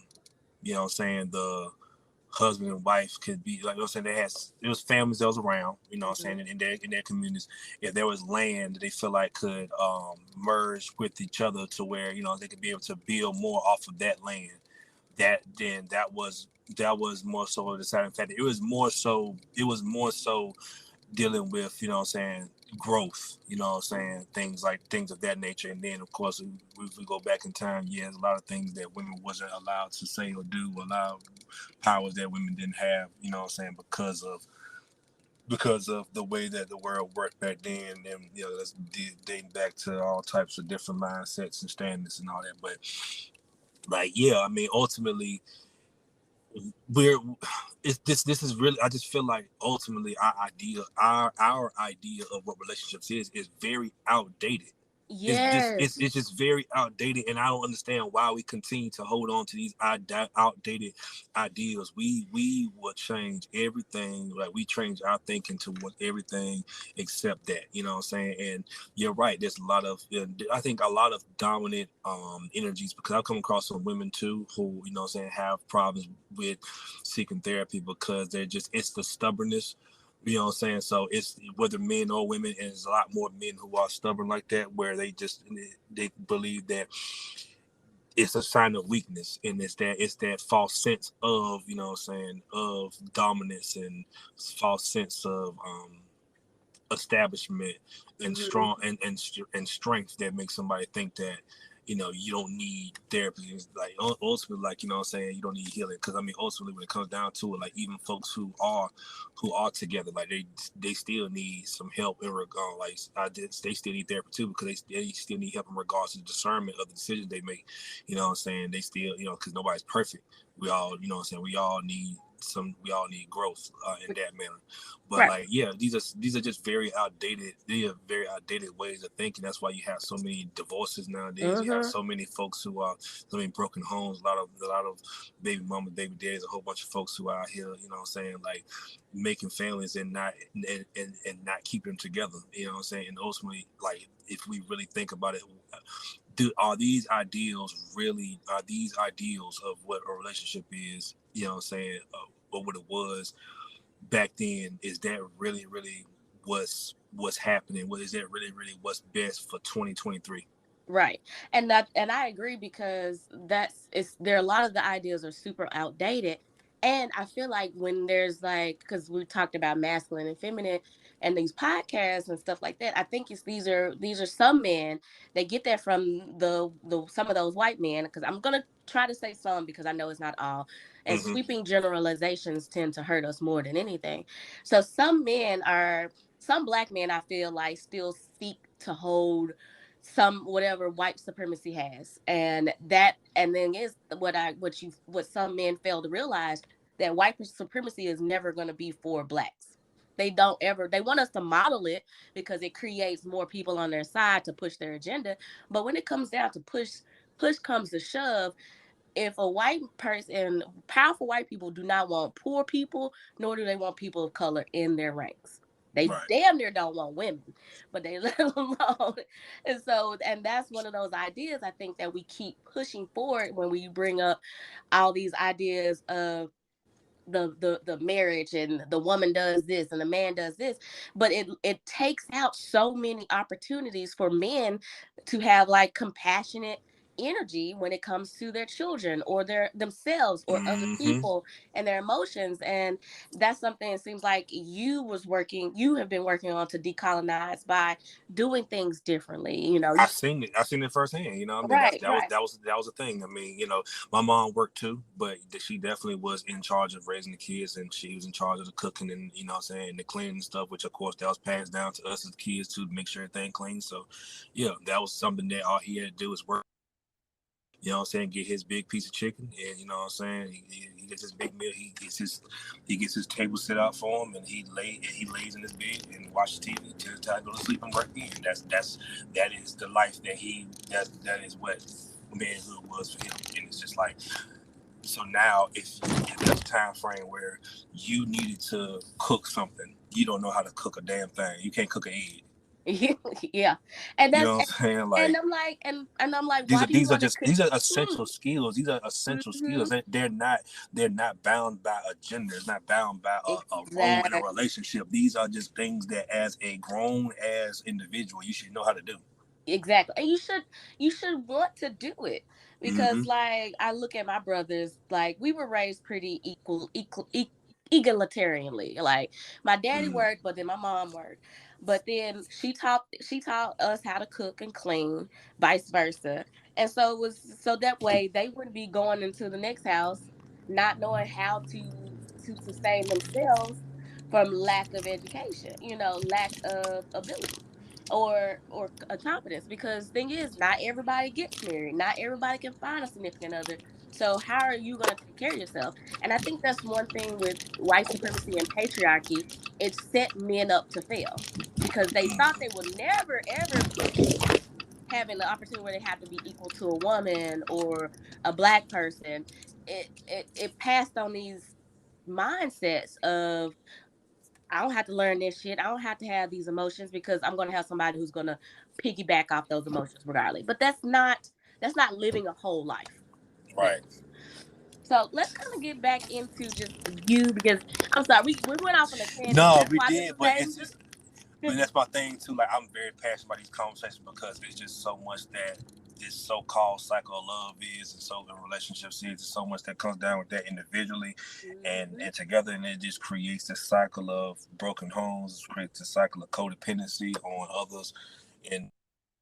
Speaker 2: you know what I'm saying the husband and wife could be like you know what I'm saying they had it was families that was around you know what I'm
Speaker 1: Hmm.
Speaker 2: saying in their communities if there was land that they feel like could merge with each other to where you know they could be able to build more off of that land that was more so a deciding factor it was more so dealing with, you know what I'm saying, growth, you know what I'm saying, things of that nature. And then of course if we go back in time, yeah, there's a lot of things that women wasn't allowed to say or do, a lot of powers that women didn't have, you know what I'm saying, because of the way that the world worked back then and you know that's dating back to all types of different mindsets and standards and all that. But like yeah, I mean ultimately we're it's this is really I just feel like ultimately our idea of what relationships is very outdated.
Speaker 1: Yes.
Speaker 2: It's just very outdated, and I don't understand why we continue to hold on to these outdated ideals. We will change everything, like we change our thinking towards everything except that. You know what I'm saying? And you're right. There's a lot of I think a lot of dominant energies because I've come across some women too who you know what I'm saying have problems with seeking therapy because they're just it's the stubbornness you know what I'm saying? So it's whether men or women, and there's a lot more men who are stubborn like that, where they believe that it's a sign of weakness, and it's that false sense of you know what I'm saying of dominance and false sense of establishment and
Speaker 1: Hmm.
Speaker 2: and strength that makes somebody think that you know you don't need therapy. It's like ultimately like you know what I'm saying you don't need healing because I mean ultimately when it comes down to it like even folks who are together like they still need some help in regard like they still need therapy too because they still need help in regards to the discernment of the decisions they make. You know what I'm saying? They still you know because nobody's perfect. We all you know what I'm saying we all need growth in that manner. But
Speaker 1: Right.
Speaker 2: like, yeah, these are just very outdated. They are very outdated ways of thinking. That's why you have so many divorces nowadays. You have
Speaker 1: Hmm.
Speaker 2: so many folks who are so many broken homes. A lot of baby mamas, baby daddies. A whole bunch of folks who are out here. You know what I'm saying? Like making families and not keeping them together. You know what I'm saying? And ultimately, like if we really think about it, are these ideals of what a relationship is? You know what I'm saying? Or what it was back then is that really what's happening what is that really what's best for 2023.
Speaker 1: Right. And I agree because there are a lot of the ideas are super outdated. And I feel like when there's like, because we talked about masculine and feminine and these podcasts and stuff like that, I think these are some men that get that from the some of those white men, because I'm gonna try to say some because I know it's not all. And
Speaker 2: Mm-hmm.
Speaker 1: sweeping generalizations tend to hurt us more than anything. So some black men I feel like still seek to hold some whatever white supremacy has, and then is what some men fail to realize, that white supremacy is never going to be for blacks. They want us to model it because it creates more people on their side to push their agenda. But when it comes down to push comes to shove, if a white person, powerful white people do not want poor people, nor do they want people of color in their ranks. They
Speaker 2: Right.
Speaker 1: damn near don't want women, but they let them alone. And that's one of those ideas I think that we keep pushing forward when we bring up all these ideas of the marriage, and the woman does this and the man does this, but it takes out so many opportunities for men to have like compassionate energy when it comes to their children or their themselves or other
Speaker 2: Mm-hmm.
Speaker 1: people and their emotions. And that's something it seems like you have been working on to decolonize by doing things differently,
Speaker 2: I seen it firsthand. I mean,
Speaker 1: right, right.
Speaker 2: that was a thing. I mean, my mom worked too, but she definitely was in charge of raising the kids, and she was in charge of the cooking and what I'm saying, the cleaning and stuff. Which of course that was passed down to us as kids to make sure everything clean. So, yeah, that was something that all he had to do was work. What I'm saying, get his big piece of chicken, and what I'm saying, he gets his big meal. He gets his table set out for him, and he lays in his bed and watches TV till the time to go to sleep and work again. That is the life that is what manhood was for him, and it's just like, so now if there's a time frame where you needed to cook something, you don't know how to cook a damn thing. You can't cook an egg.
Speaker 1: Yeah. And
Speaker 2: You
Speaker 1: that's
Speaker 2: know what I'm saying?
Speaker 1: and
Speaker 2: Like,
Speaker 1: I'm like,
Speaker 2: these
Speaker 1: why
Speaker 2: are
Speaker 1: do you
Speaker 2: these are
Speaker 1: want to
Speaker 2: just
Speaker 1: cook?
Speaker 2: these are
Speaker 1: Hmm.
Speaker 2: essential skills. These are essential
Speaker 1: Hmm.
Speaker 2: skills. They're not bound by a gender. It's not bound by a role in a
Speaker 1: Exactly.
Speaker 2: relationship. These are just things that, as a grown as individual, you should know how to do.
Speaker 1: Exactly. And you should want to do it,
Speaker 2: Mm-hmm.
Speaker 1: because like I look at my brothers, like we were raised pretty egalitarianly. Like my daddy
Speaker 2: Mm-hmm.
Speaker 1: worked, but then my mom worked. But then she taught us how to cook and clean, vice versa. And so it was so that way they wouldn't be going into the next house not knowing how to sustain themselves from lack of education, lack of ability or a competence. Because thing is, not everybody gets married, not everybody can find a significant other. So how are you going to take care of yourself? And I think that's one thing with white supremacy and patriarchy. It set men up to fail because they thought they would never ever be having the opportunity where they have to be equal to a woman or a black person. It passed on these mindsets of, I don't have to learn this shit. I don't have to have these emotions because I'm going to have somebody who's going to piggyback off those emotions regardless. But that's not living a whole life. That
Speaker 2: Right.
Speaker 1: So let's kind of get back into just you, because I'm sorry, we went off on a tangent, but
Speaker 2: No,
Speaker 1: that's
Speaker 2: we
Speaker 1: why this
Speaker 2: did,
Speaker 1: is
Speaker 2: but
Speaker 1: named.
Speaker 2: but that's my thing too. Like, I'm very passionate about these conversations because it's just so much that this so-called cycle of love is, and so the relationships is. There's so much that comes down with that individually and
Speaker 1: Mhm.
Speaker 2: and together, and it just creates this cycle of broken homes. It creates a cycle of codependency on others, and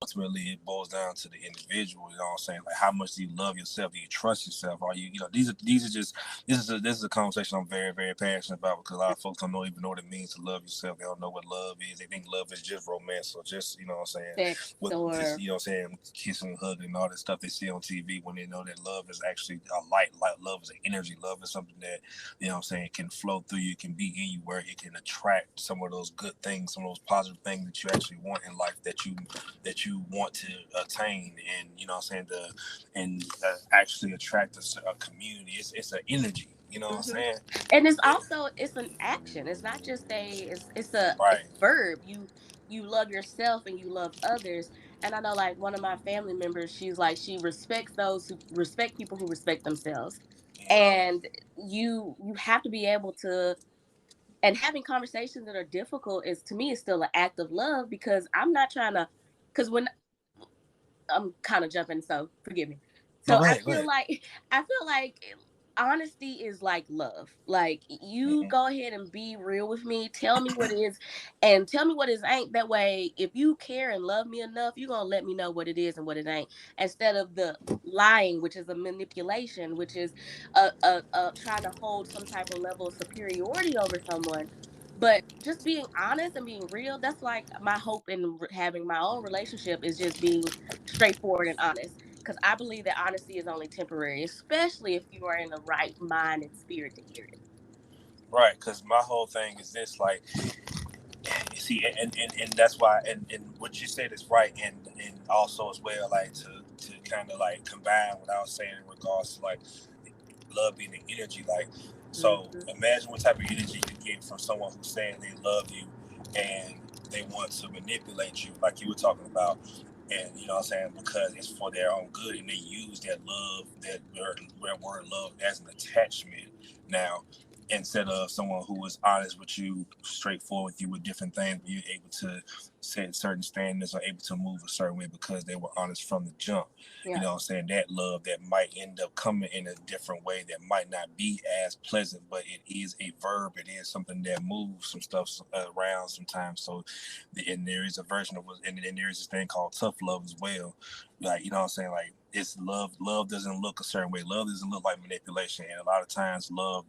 Speaker 2: ultimately it boils down to the individual. You know what I'm saying? Like, how much do you love yourself? Do you trust yourself? Are you, these are just, this is a conversation I'm very, very passionate about, because a lot of folks don't even know what it means to love yourself. They don't know what love is. They think love is just romance, or just, what I'm saying,
Speaker 1: Sex
Speaker 2: with just,
Speaker 1: or
Speaker 2: what I'm saying, kissing and hugging and all that stuff they see on TV, when they know that love is actually a light. Love is an energy. Love is something that, what I'm saying, can flow through you, can be in you, where it can attract some of those good things, some of those positive things that you actually want in life, that you want to attain, and what I'm saying, actually attract a community. It's an energy. You know what I'm
Speaker 1: hmm
Speaker 2: saying?
Speaker 1: and it's
Speaker 2: Yeah.
Speaker 1: also it's an action. It's not just it's
Speaker 2: Right.
Speaker 1: a verb. You love yourself and you love others. And I know, like, one of my family members, she's like, she respects those who respect people who respect themselves.
Speaker 2: Yeah.
Speaker 1: And you have to be able to, and having conversations that are difficult is, to me, is still an act of love, because I'm not trying to, because when I'm kind of jumping, so forgive me.
Speaker 2: No,
Speaker 1: So
Speaker 2: go
Speaker 1: I
Speaker 2: ahead, go
Speaker 1: feel
Speaker 2: ahead.
Speaker 1: like honesty is like love. Like you
Speaker 2: Hmm.
Speaker 1: go ahead and be real with me. Tell me what it is, and tell me what it ain't. That way, if you care and love me enough, you're gonna let me know what it is and what it ain't. Instead of the lying, which is a manipulation, which is trying to hold some type of level of superiority over someone. But just being honest and being real, that's like my hope in having my own relationship is just being straightforward and honest. Because I believe that honesty is only temporary, especially if you are in the right mind and spirit to hear it.
Speaker 2: Right, because my whole thing is this, like, you see, and that's why, and what you said is right, and also as well, like to kind of like combine what I was saying in regards to like love being the energy, like, so
Speaker 1: Hmm.
Speaker 2: imagine what type of energy you get from someone who's saying they love you and they want to manipulate you, like you were talking about. And you know what I'm saying, because it's for their own good, and they use that love, that word love, as an attachment now, instead of someone who is honest with you, straightforward with you with different things, you're able to set certain standards or able to move a certain way because they were honest from the jump. You
Speaker 1: Yeah,
Speaker 2: know what I'm saying? That love that might end up coming in a different way that might not be as pleasant, but it is a verb. It is something that moves some stuff around sometimes. So, and there is a version of, and then there is this thing called tough love as well. Like, you know what I'm saying? Like, it's love. Love doesn't look a certain way. Love doesn't look like manipulation. And a lot of times love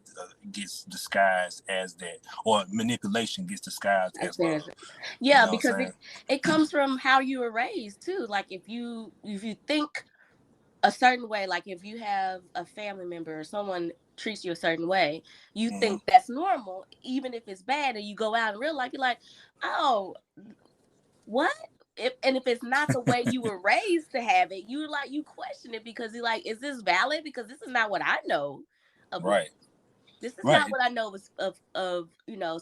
Speaker 2: gets disguised as that, or manipulation gets disguised
Speaker 1: I
Speaker 2: as
Speaker 1: said,
Speaker 2: love. You
Speaker 1: yeah,
Speaker 2: know what
Speaker 1: because
Speaker 2: I'm saying?
Speaker 1: it comes from how you were raised too. Like if you think a certain way, like if you have a family member or someone treats you a certain way, you
Speaker 2: Mm-hmm.
Speaker 1: think that's normal, even if it's bad, and you go out in real life, you're like, oh, what? If it's not the way you were raised to have it, you question it because you're like, is this valid? Because this is not what I know of love.
Speaker 2: Right.
Speaker 1: This is not
Speaker 2: Right.
Speaker 1: what I know of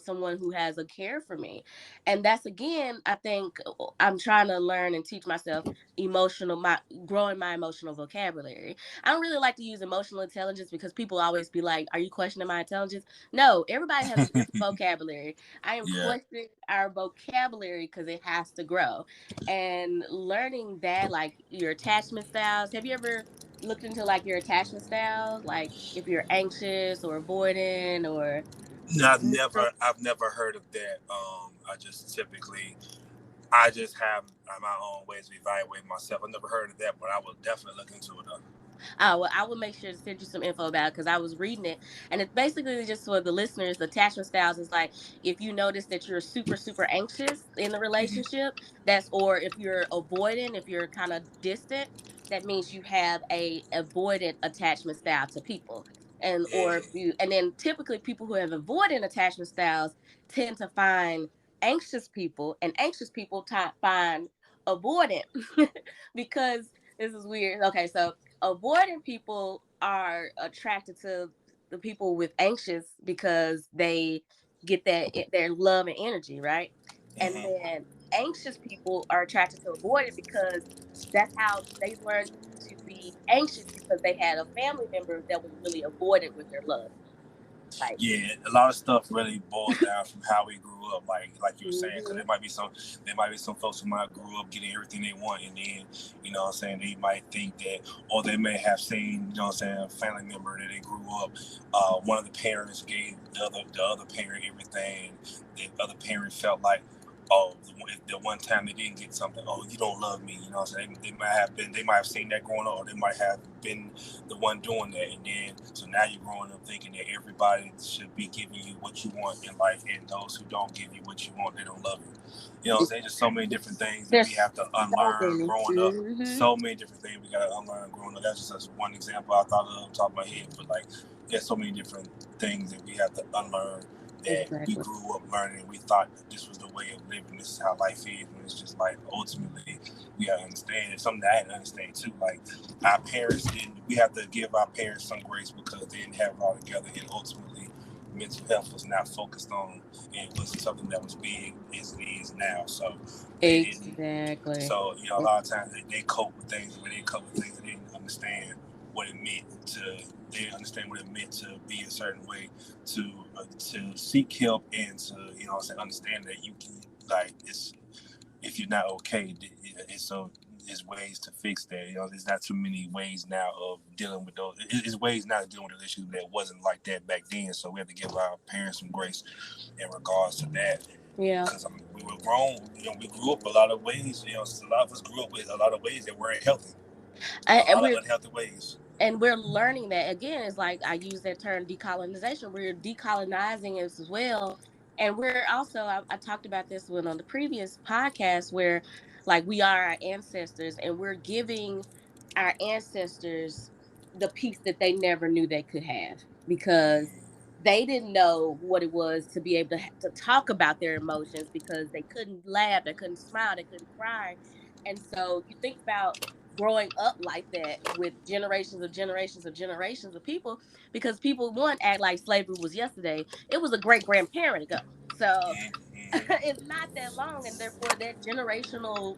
Speaker 1: someone who has a care for me. And that's again, I think I'm trying to learn and teach myself emotional my growing my emotional vocabulary. I don't really like to use emotional intelligence because people always be like, are you questioning my intelligence? No, everybody has a different vocabulary. I am
Speaker 2: Yeah.
Speaker 1: questioning our vocabulary because it has to grow. And learning that, like your attachment styles. Have you ever looked into like your attachment styles, like if you're anxious or avoidant or
Speaker 2: No,
Speaker 1: neutral?
Speaker 2: I've never heard of that. I just typically, I just have my own ways of evaluating myself. I never heard of that, but I will definitely look into it.
Speaker 1: Oh, well, I will make sure to send you some info about it because I was reading it. And it's basically just for the listeners, the attachment styles is like if you notice that you're super, super anxious in the
Speaker 2: Mm-hmm.
Speaker 1: relationship, that's or if you're avoidant, if you're kind of distant, that means you have a avoidant attachment style to people. And or if
Speaker 2: Yeah.
Speaker 1: you and then typically people who have avoidant attachment styles tend to find anxious people and anxious people find avoidant because this is weird. Okay, so avoidant people are attracted to the people with anxious because they get that their love and energy, right? And
Speaker 2: Mm-hmm.
Speaker 1: then anxious people are attracted to avoidant because that's how they learned to be anxious because they had a family member that was really avoidant with their love. Like,
Speaker 2: Yeah, a lot of stuff really boils down from how we grew up, like you were saying, because
Speaker 1: mhm,
Speaker 2: there might be some folks who might grew up getting everything they want, and then you know what I'm saying, they might think that, or they may have seen, you know what I'm saying, a family member that they grew up, one of the parents gave the other parent everything, the other parent felt like, oh, the one time they didn't get something, oh, you don't love me, you know what I'm saying, they might have seen that growing up, or they might have been the one doing that, and then so now you're growing up thinking that everybody should be giving you what you want in life, and those who don't give you what you want, they don't love you. You know what I'm saying? Just so many different things that we
Speaker 1: there's
Speaker 2: have to
Speaker 1: so
Speaker 2: unlearn
Speaker 1: many.
Speaker 2: growing up.
Speaker 1: Hmm.
Speaker 2: So many different things we gotta unlearn growing up. That's just one example I thought of on top of my head, but like there's so many different things that we have to unlearn that we
Speaker 1: Exactly.
Speaker 2: grew up learning, and we thought that this was the way of living, this is how life is, when it's just like ultimately we gotta understand. It's something that I didn't understand too. Like our parents didn't, we have to give our parents some grace because they didn't have it all together, and ultimately mental health was not focused on, and it was something that was big as it is now. So they didn't,
Speaker 1: Exactly.
Speaker 2: so you know, a lot of times they cope with things, but they cope with things they didn't understand what it meant to, they didn't understand what it meant to be a certain way, to seek help, and to, you know what I'm saying, understand that you can, like, it's, if you're not okay, it's so is ways to fix that. There's not too many ways now of dealing with those. It's ways now of dealing with those issues that wasn't like that back then. So we have to give our parents some grace in regards to that.
Speaker 1: Yeah.
Speaker 2: Because we were grown. We grew up a lot of ways. A lot of us grew up with a lot of ways that weren't healthy. A
Speaker 1: And
Speaker 2: lot of
Speaker 1: we're
Speaker 2: unhealthy ways.
Speaker 1: learning that again. It's like I use that term decolonization. We're decolonizing as well, and we're also I talked about this one on the previous podcast where like we are our ancestors and we're giving our ancestors the peace that they never knew they could have because they didn't know what it was to be able to talk about their emotions because they couldn't laugh, they couldn't smile, they couldn't cry. And so you think about growing up like that with generations of generations of generations of people because people one act like slavery was yesterday. It was a great grandparent ago. So it's not that long and therefore that generational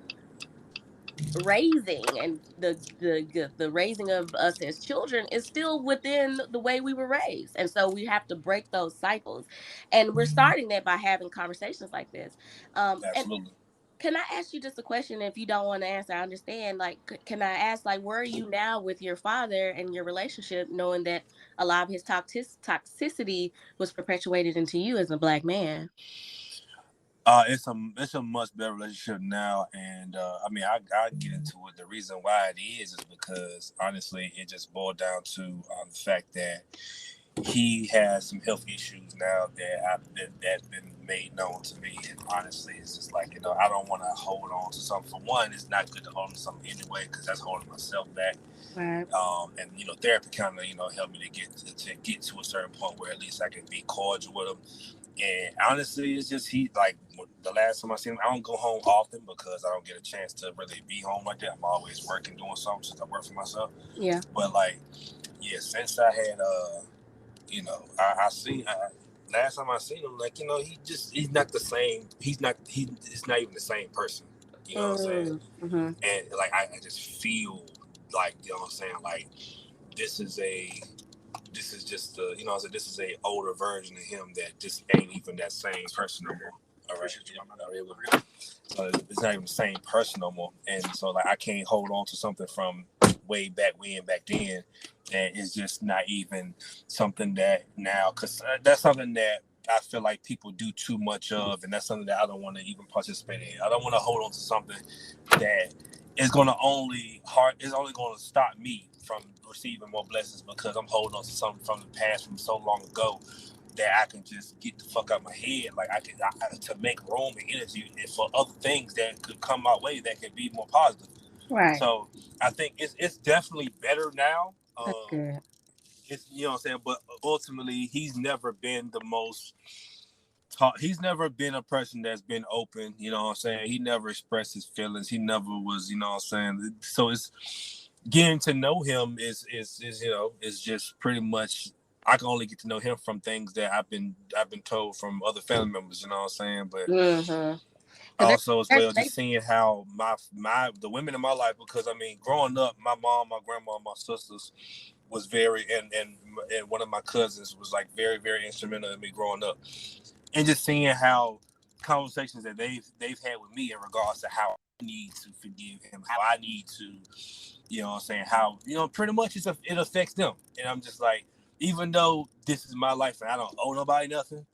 Speaker 1: raising and the raising of us as children is still within the way we were raised, and so we have to break those cycles, and we're starting that by having conversations like this. And
Speaker 2: Absolutely.
Speaker 1: can I ask you just a question? If you don't want to answer, I understand. Like, can I ask, like, where are you now with your father and your relationship, knowing that a lot of his toxicity was perpetuated into you as a black man?
Speaker 2: It's a much better relationship now, and I mean I get into it. The reason why it is because honestly, it just boiled down to the fact that he has some health issues now that's been made known to me, and honestly, it's just like I don't want to hold on to something. For one, it's not good to hold on to something anyway because that's holding myself back.
Speaker 1: Right.
Speaker 2: And therapy kind of helped me to get to a certain point where at least I can be cordial with him. And honestly, it's just he like the last time I seen him. I don't go home often because I don't get a chance to really be home like that. I'm always working, doing something since I work for myself.
Speaker 1: Yeah.
Speaker 2: But like, yeah, since I had I seen last time I seen him, like he's not the same. He's not even the same person. You know what I'm saying?
Speaker 1: Mm-hmm.
Speaker 2: And like I just feel like what I'm saying, like this is a this is just this is a older version of him that just ain't even that same person no more. All right, so it's not even the same person no more, and so like I can't hold on to something from way back then, and it's just not even something that now because that's something that I feel like people do too much of, and that's something that I don't want to even participate in. I don't want to hold on to something that is only going to stop me from receiving more blessings because I'm holding on to something from the past from so long ago that I can just get the fuck out of my head. Like to make room and energy for other things that could come my way that could be more positive.
Speaker 1: Right.
Speaker 2: So I think it's definitely better now.
Speaker 1: That's good.
Speaker 2: It's what I'm saying, but ultimately he's never been the most he's never been a person that's been open, what I'm saying? He never expressed his feelings. He never was, what I'm saying? So it's getting to know him is just pretty much I can only get to know him from things that I've been told from other family members, you know what I'm saying? But
Speaker 1: Mm-hmm.
Speaker 2: also as well
Speaker 1: They,
Speaker 2: just seeing how the women in my life, because I mean growing up my mom, my grandma, my sisters was very and one of my cousins was like very very instrumental in me growing up, and just seeing how conversations that they've had with me in regards to how I need to forgive him, how I need to, what I'm saying, how pretty much it affects them, and I'm just like, even though this is my life and I don't owe nobody nothing,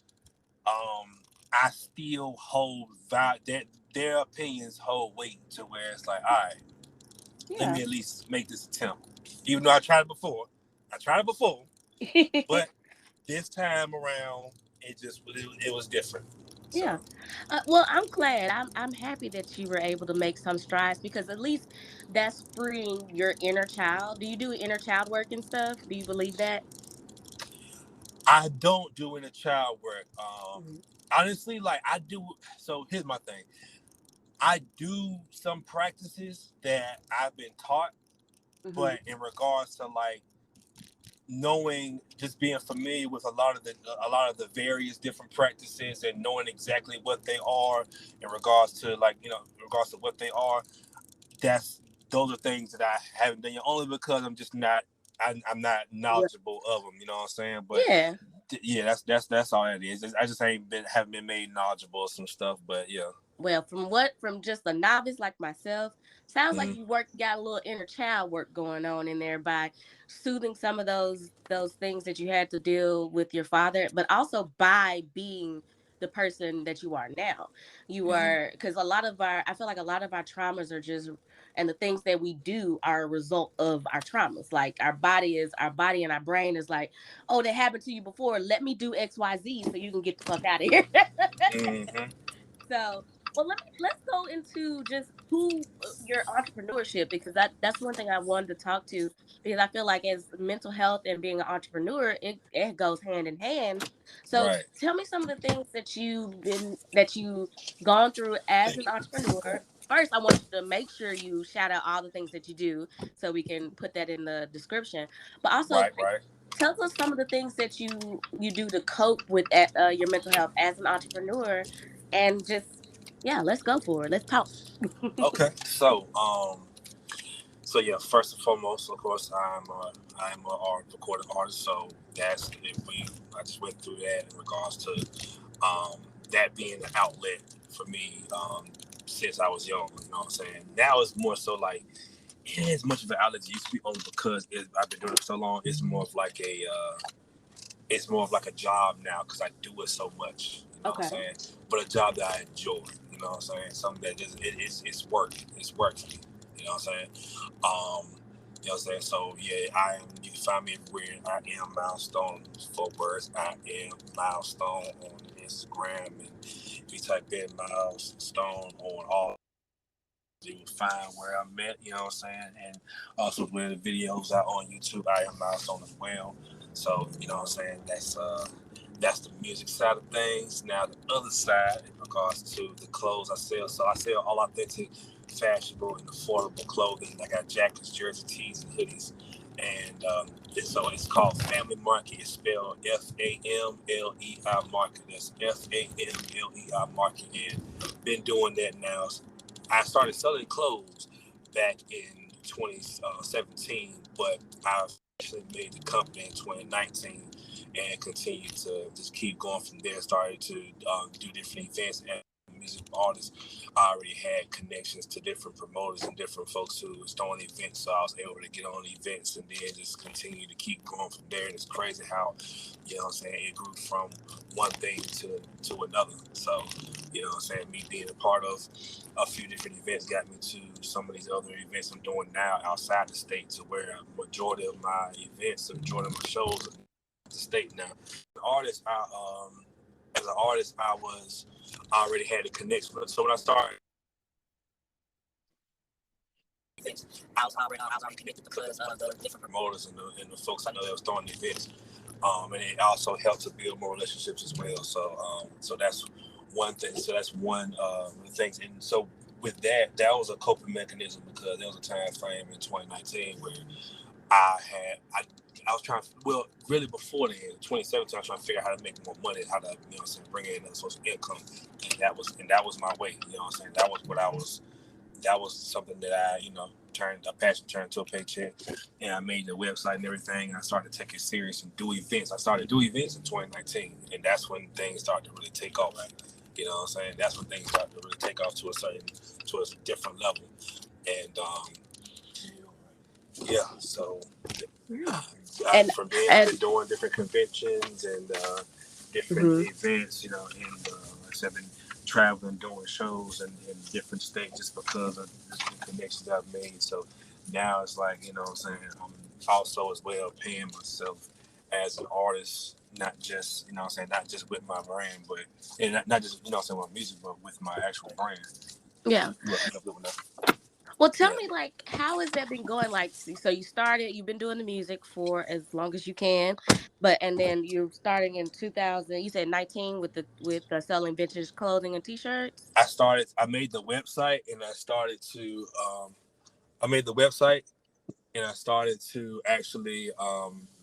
Speaker 2: I still hold that their opinions hold weight to where it's like, all right, let
Speaker 1: yeah.
Speaker 2: me at least make this attempt, even though I tried it before, but this time around it was different.
Speaker 1: Yeah.
Speaker 2: So
Speaker 1: Well, I'm glad. I'm happy that you were able to make some strides because at least that's freeing your inner child. Do you do inner child work and stuff? Do you believe that?
Speaker 2: I don't do any child work.
Speaker 1: Mm-hmm.
Speaker 2: Honestly, like I do. So here's my thing. I do some practices that I've been taught,
Speaker 1: Mm-hmm.
Speaker 2: but in regards to like knowing, just being familiar with a lot of the various different practices and knowing exactly what they are in regards to like in regards to what they are, that's those are things that I haven't done yet, only because I'm just not I'm not knowledgeable of them, you know what I'm saying? But
Speaker 1: Yeah.
Speaker 2: Yeah, that's all it is. I just haven't been made knowledgeable of some stuff, but yeah.
Speaker 1: Well, from just a novice like myself, sounds like
Speaker 2: Mm-hmm.
Speaker 1: you got a little inner child work going on in there by soothing some of those things that you had to deal with your father, but also by being the person that you are now. You
Speaker 2: Mm-hmm.
Speaker 1: are, because I feel like a lot of our traumas are just, and the things that we do are a result of our traumas. Like our body and our brain is like, oh, that happened to you before. Let me do XYZ so you can get the fuck out of here.
Speaker 2: Mm-hmm.
Speaker 1: So, well, let's go into just who your entrepreneurship, because that's one thing I wanted to talk to, because I feel like as mental health and being an entrepreneur, it goes hand in hand. So
Speaker 2: Right.
Speaker 1: tell me some of the things that you gone through as an entrepreneur. First, I want you to make sure you shout out all the things that you do so we can put that in the description. But also,
Speaker 2: Right.
Speaker 1: like,
Speaker 2: Right.
Speaker 1: tell us some of the things that you do to cope with your mental health as an entrepreneur, and just, yeah, let's go for it. Let's talk.
Speaker 2: Okay. So yeah, first and foremost, of course, I'm a art recording artist. So that's if we I just went through that in regards to um, that being the outlet for me since I was young. You know what I'm saying? Now it's more so like it ain't as much of an outlet as it used to be only because I've been doing it so long. It's more of like a job now because I do it so much. You know what I'm
Speaker 1: Okay.
Speaker 2: saying? But a job that I enjoy. You know what I'm saying? Something that just it's work. It's work for me. You know what I'm saying? You know what I'm saying? So yeah, I am. You can find me everywhere. I am Milestone. 4 words. I am Milestone on Instagram, and if you type in Milestone on all, you will find where I'm at. You know what I'm saying? And also where the videos are on YouTube. I am Milestone as well. So you know what I'm saying? That's the music side of things. Now the other side, in regards to the clothes I sell, so I sell all authentic, fashionable, and affordable clothing. I got jackets, jersey, tees, and hoodies. And so it's called Family Market. It's spelled FAMLEI Market. That's FAMLEI Market. And been doing that now. I started selling clothes back in 2017, but I've actually made the company in 2019 and continued to just keep going from there. Started to do different events as a music artist. I already had connections to different promoters and different folks who was throwing events, so I was able to get on events and then just continue to keep going from there. And it's crazy how, you know what I'm saying, it grew from one thing to another. So, you know what I'm saying, me being a part of a few different events got me to some of these other events I'm doing now outside the state, to where a majority of my events, the majority of my shows are the state now. Artist, as an artist, I already had a connection with. So when I started, I was already connected because of the different promoters and the folks I know that was throwing the events. And it also helped to build more relationships as well. So that's one thing. So that's one of the things. And so with that, that was a coping mechanism because there was a time frame in 2019 where I had I was trying to, well, really before then, 2017, I was trying to figure out how to make more money, how to, you know what I'm saying, bring in another source of income. And that was my way, you know what I'm saying? That was something that I, you know, turned a passion turned to a paycheck. And I made the website and everything. And I started to take it serious and do events. I started to do events in 2019. And that's when things started to really take off. Right? You know what I'm saying? That's when things started to really take off to a different level. And yeah, so
Speaker 1: Yeah. And
Speaker 2: from there, I've been
Speaker 1: and
Speaker 2: doing different conventions and different
Speaker 1: mhm.
Speaker 2: events, you know, and like I said, I've been traveling, doing shows in different states just because of the connections I've made. So now it's like, you know what I'm saying, I'm also as well paying myself as an artist, not just, you know what I'm saying, not just with my brand, but, and not just, you know what I'm saying, with music, but with my actual brand.
Speaker 1: Yeah. Well, tell
Speaker 2: Yeah.
Speaker 1: me, like, how has that been going? Like, so you've been doing the music for as long as you can, but and then you're starting in 2000. You said 19 with the selling vintage clothing and t-shirts.
Speaker 2: I made the website and I made the website and I started to actually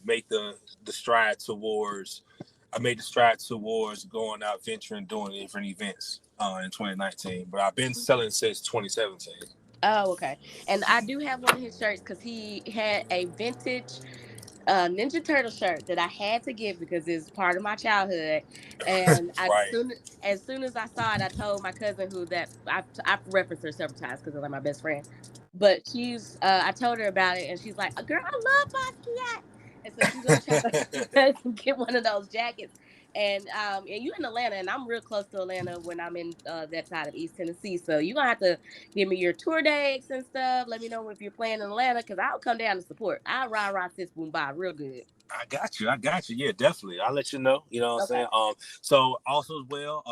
Speaker 2: make the stride towards. I made the stride towards going out, venturing, doing different events in 2019. But I've been selling since 2017.
Speaker 1: Oh, okay. And I do have one of his shirts because he had a vintage Ninja Turtle shirt that I had to get because it's part of my childhood. And
Speaker 2: Right.
Speaker 1: as soon as I saw it, I told my cousin who that I've referenced her several times because they're like my best friend. But I told her about it, and she's like, "Girl, I love Basquiat." And so she's gonna try to get one of those jackets. And you in Atlanta, and I'm real close to Atlanta when I'm in that side of East Tennessee. So you're gonna have to give me your tour dates and stuff. Let me know if you're playing in Atlanta, because I'll come down to support. I'll ride sis boom by real good.
Speaker 2: I got you. I got you. Yeah, definitely. I'll let you know. You know what I'm
Speaker 1: Okay.
Speaker 2: saying? So also as well,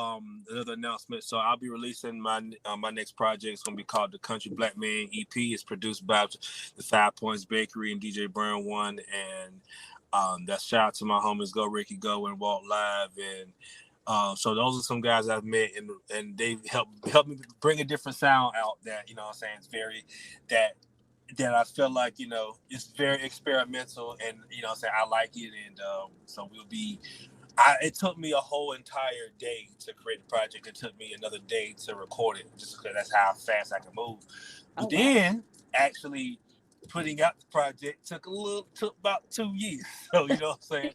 Speaker 2: another announcement. So I'll be releasing my next project. It's gonna be called the Country Black Man EP. It's produced by the 5 Points Bakery and DJ Burn One. And that's shout out to my homies Go Ricky Go and Walt Live. And so those are some guys I've met, and they helped me bring a different sound out that, you know what I'm saying, it's very that I feel like, it's very experimental, and, you know what I'm saying, I like it. And so it took me a whole entire day to create the project. It took me another day to record it, just because that's how fast I can move.
Speaker 1: Oh
Speaker 2: But
Speaker 1: wow.
Speaker 2: then actually putting out the project took about 2 years. So, you know what I'm saying?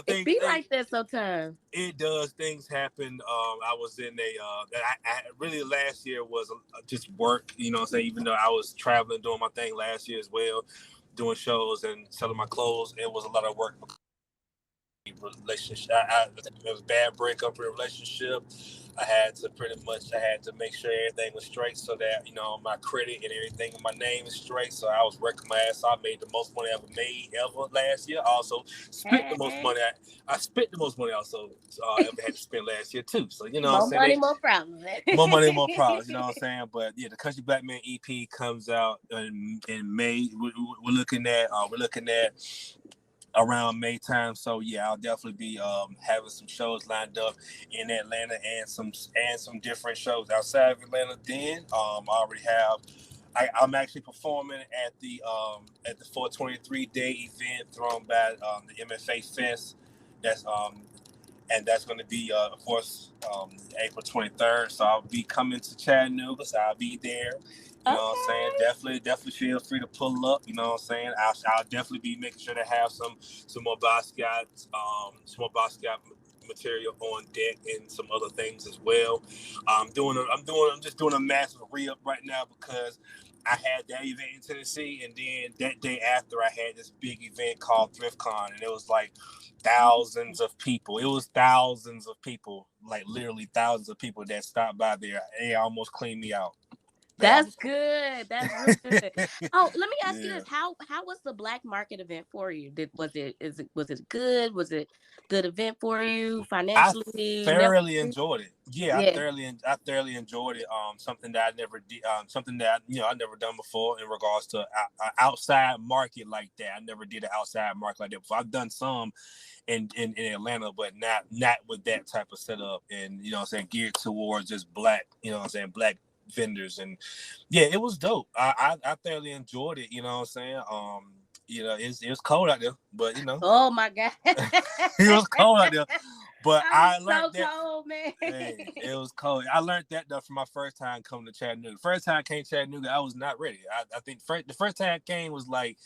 Speaker 1: It be like that sometimes.
Speaker 2: It does. Things happen. I was in I really last year was just work, you know what I'm saying? Even though I was traveling, doing my thing last year as well, doing shows and selling my clothes, it was a lot of work. Relationship, it was a bad breakup in a relationship. I had to make sure everything was straight, so that, my credit and everything in my name is straight. So I was working my ass off. I made the most money I ever made last year. Also spent the most
Speaker 1: Hey,
Speaker 2: money. I spent the most money also ever had to spend last year too. So, you know what I'm
Speaker 1: more
Speaker 2: saying,
Speaker 1: money, more problems.
Speaker 2: more money, more problems. You know what I'm saying? But yeah, the Country Black Man EP comes out in May. We're looking at around May time. So yeah, I'll definitely be having some shows lined up in Atlanta, and some different shows outside of Atlanta. Then I already have. I'm actually performing at the 423 day event thrown by the MFA Fest. That's and that's going to be, of course, April 23rd. So I'll be coming to Chattanooga. So I'll be there. You know what I'm saying?
Speaker 1: Okay.
Speaker 2: Definitely feel free to pull up. You know what I'm saying? I'll definitely be making sure to have some more Basquiat material on deck, and some other things as well. I'm just doing a massive re-up right now, because I had that event in Tennessee, and then that day after I had this big event called ThriftCon, and it was like thousands of people. It was thousands of people, like literally thousands of people that stopped by there. They almost cleaned me out.
Speaker 1: That's good. That's real good. Oh, let me ask you
Speaker 2: Yeah.
Speaker 1: this: how was the black market event for you? Was it good? Was it good event for you
Speaker 2: I
Speaker 1: financially?
Speaker 2: thoroughly enjoyed it. Yeah,
Speaker 1: Yeah.
Speaker 2: I thoroughly enjoyed it. Something that I never did. Something that I never done before in regards to outside market like that. I never did an outside market like that before. I've done some in Atlanta, but not with that type of setup. And, you know what I'm saying, geared towards just black. You know what I'm saying, black vendors. And yeah, it was dope. I thoroughly enjoyed it. You know what I'm saying. It was cold out there, but
Speaker 1: Oh my god.
Speaker 2: it was cold out there. But
Speaker 1: I was
Speaker 2: I learned
Speaker 1: so
Speaker 2: that.
Speaker 1: cold, man.
Speaker 2: Hey, it was cold. I learned that though from my first time coming to Chattanooga. First time I came to Chattanooga, I was not ready. I think the first time I came was like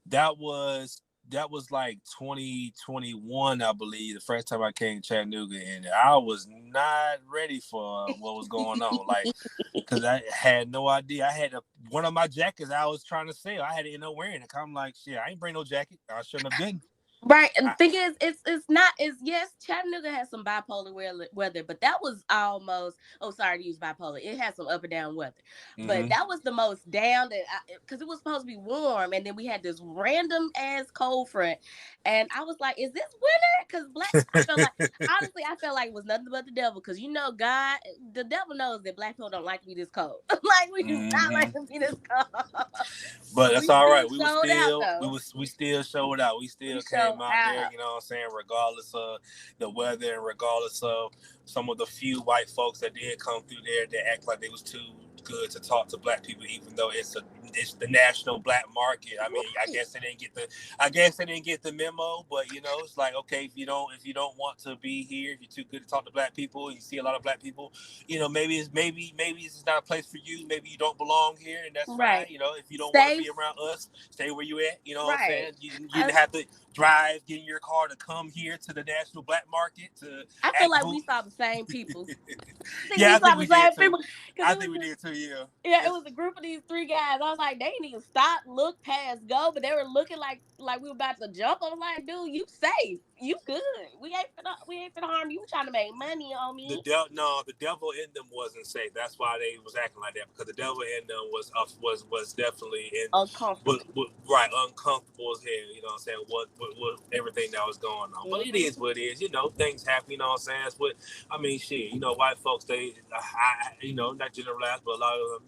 Speaker 2: that was like 2021, I believe. The first time I came to Chattanooga, and I was not ready for what was going on. Like, because I had no idea. I had one of my jackets I was trying to sell. I had to end up wearing it. I'm like, shit, I ain't bring no jacket. I shouldn't have been.
Speaker 1: Right, and the
Speaker 2: I,
Speaker 1: thing is, it's not is yes, Chattanooga has some bipolar weather, but that was almost. Oh, sorry to use bipolar. It has some up and down weather, but
Speaker 2: mm-hmm.
Speaker 1: that was the most down that because it was supposed to be warm, and then we had this random ass cold front, and I was like, is this winter? Because I felt like honestly, I felt like it was nothing but the devil. Because God, the devil knows that black people don't like to be this cold. Like we do not
Speaker 2: Mm-hmm.
Speaker 1: like to be this cold.
Speaker 2: But
Speaker 1: But
Speaker 2: that's
Speaker 1: we
Speaker 2: all
Speaker 1: still
Speaker 2: right.
Speaker 1: showed out though.
Speaker 2: We still showed out. We
Speaker 1: We
Speaker 2: still
Speaker 1: showed
Speaker 2: came out there,
Speaker 1: out.
Speaker 2: you know what I'm saying, regardless of the weather and regardless of some of the few white folks that did come through there that act like they was too good to talk to black people, even though it's the national black market. I mean,
Speaker 1: Right.
Speaker 2: I guess they didn't get the memo, but it's like, okay, if you don't want to be here, if you're too good to talk to black people, you see a lot of black people, maybe this is not a place for you. Maybe you don't belong here, and that's fine.
Speaker 1: Right.
Speaker 2: If you don't want to
Speaker 1: Stay
Speaker 2: be around us, stay where you at. You know what I'm
Speaker 1: right.
Speaker 2: saying? You
Speaker 1: I
Speaker 2: didn't have to drive, get in your car to come here to the national black market to
Speaker 1: I feel
Speaker 2: act
Speaker 1: like
Speaker 2: boo.
Speaker 1: we saw the same people. I think
Speaker 2: Yeah,
Speaker 1: we
Speaker 2: I
Speaker 1: saw
Speaker 2: think
Speaker 1: the
Speaker 2: we did
Speaker 1: same
Speaker 2: too.
Speaker 1: people because
Speaker 2: I
Speaker 1: it was
Speaker 2: think we
Speaker 1: just
Speaker 2: did too. Yeah.
Speaker 1: yeah, it
Speaker 2: It's,
Speaker 1: was a group of these three guys. I was like, they didn't even stop, look past, go, but they were looking like we were about to jump. I was like, dude, you safe, you good. We ain't finna harm you. We trying to make money on me.
Speaker 2: the devil in them wasn't safe. That's why they was acting like that, because the devil in them was definitely in,
Speaker 1: Uncomfortable.
Speaker 2: right, uncomfortable as hell. You know what I'm saying? What everything that was going on, but it
Speaker 1: Hmm.
Speaker 2: is what it is. Things happen. You know what I'm saying? It's what I mean. Shit. White folks, not generalized, but a lot of them,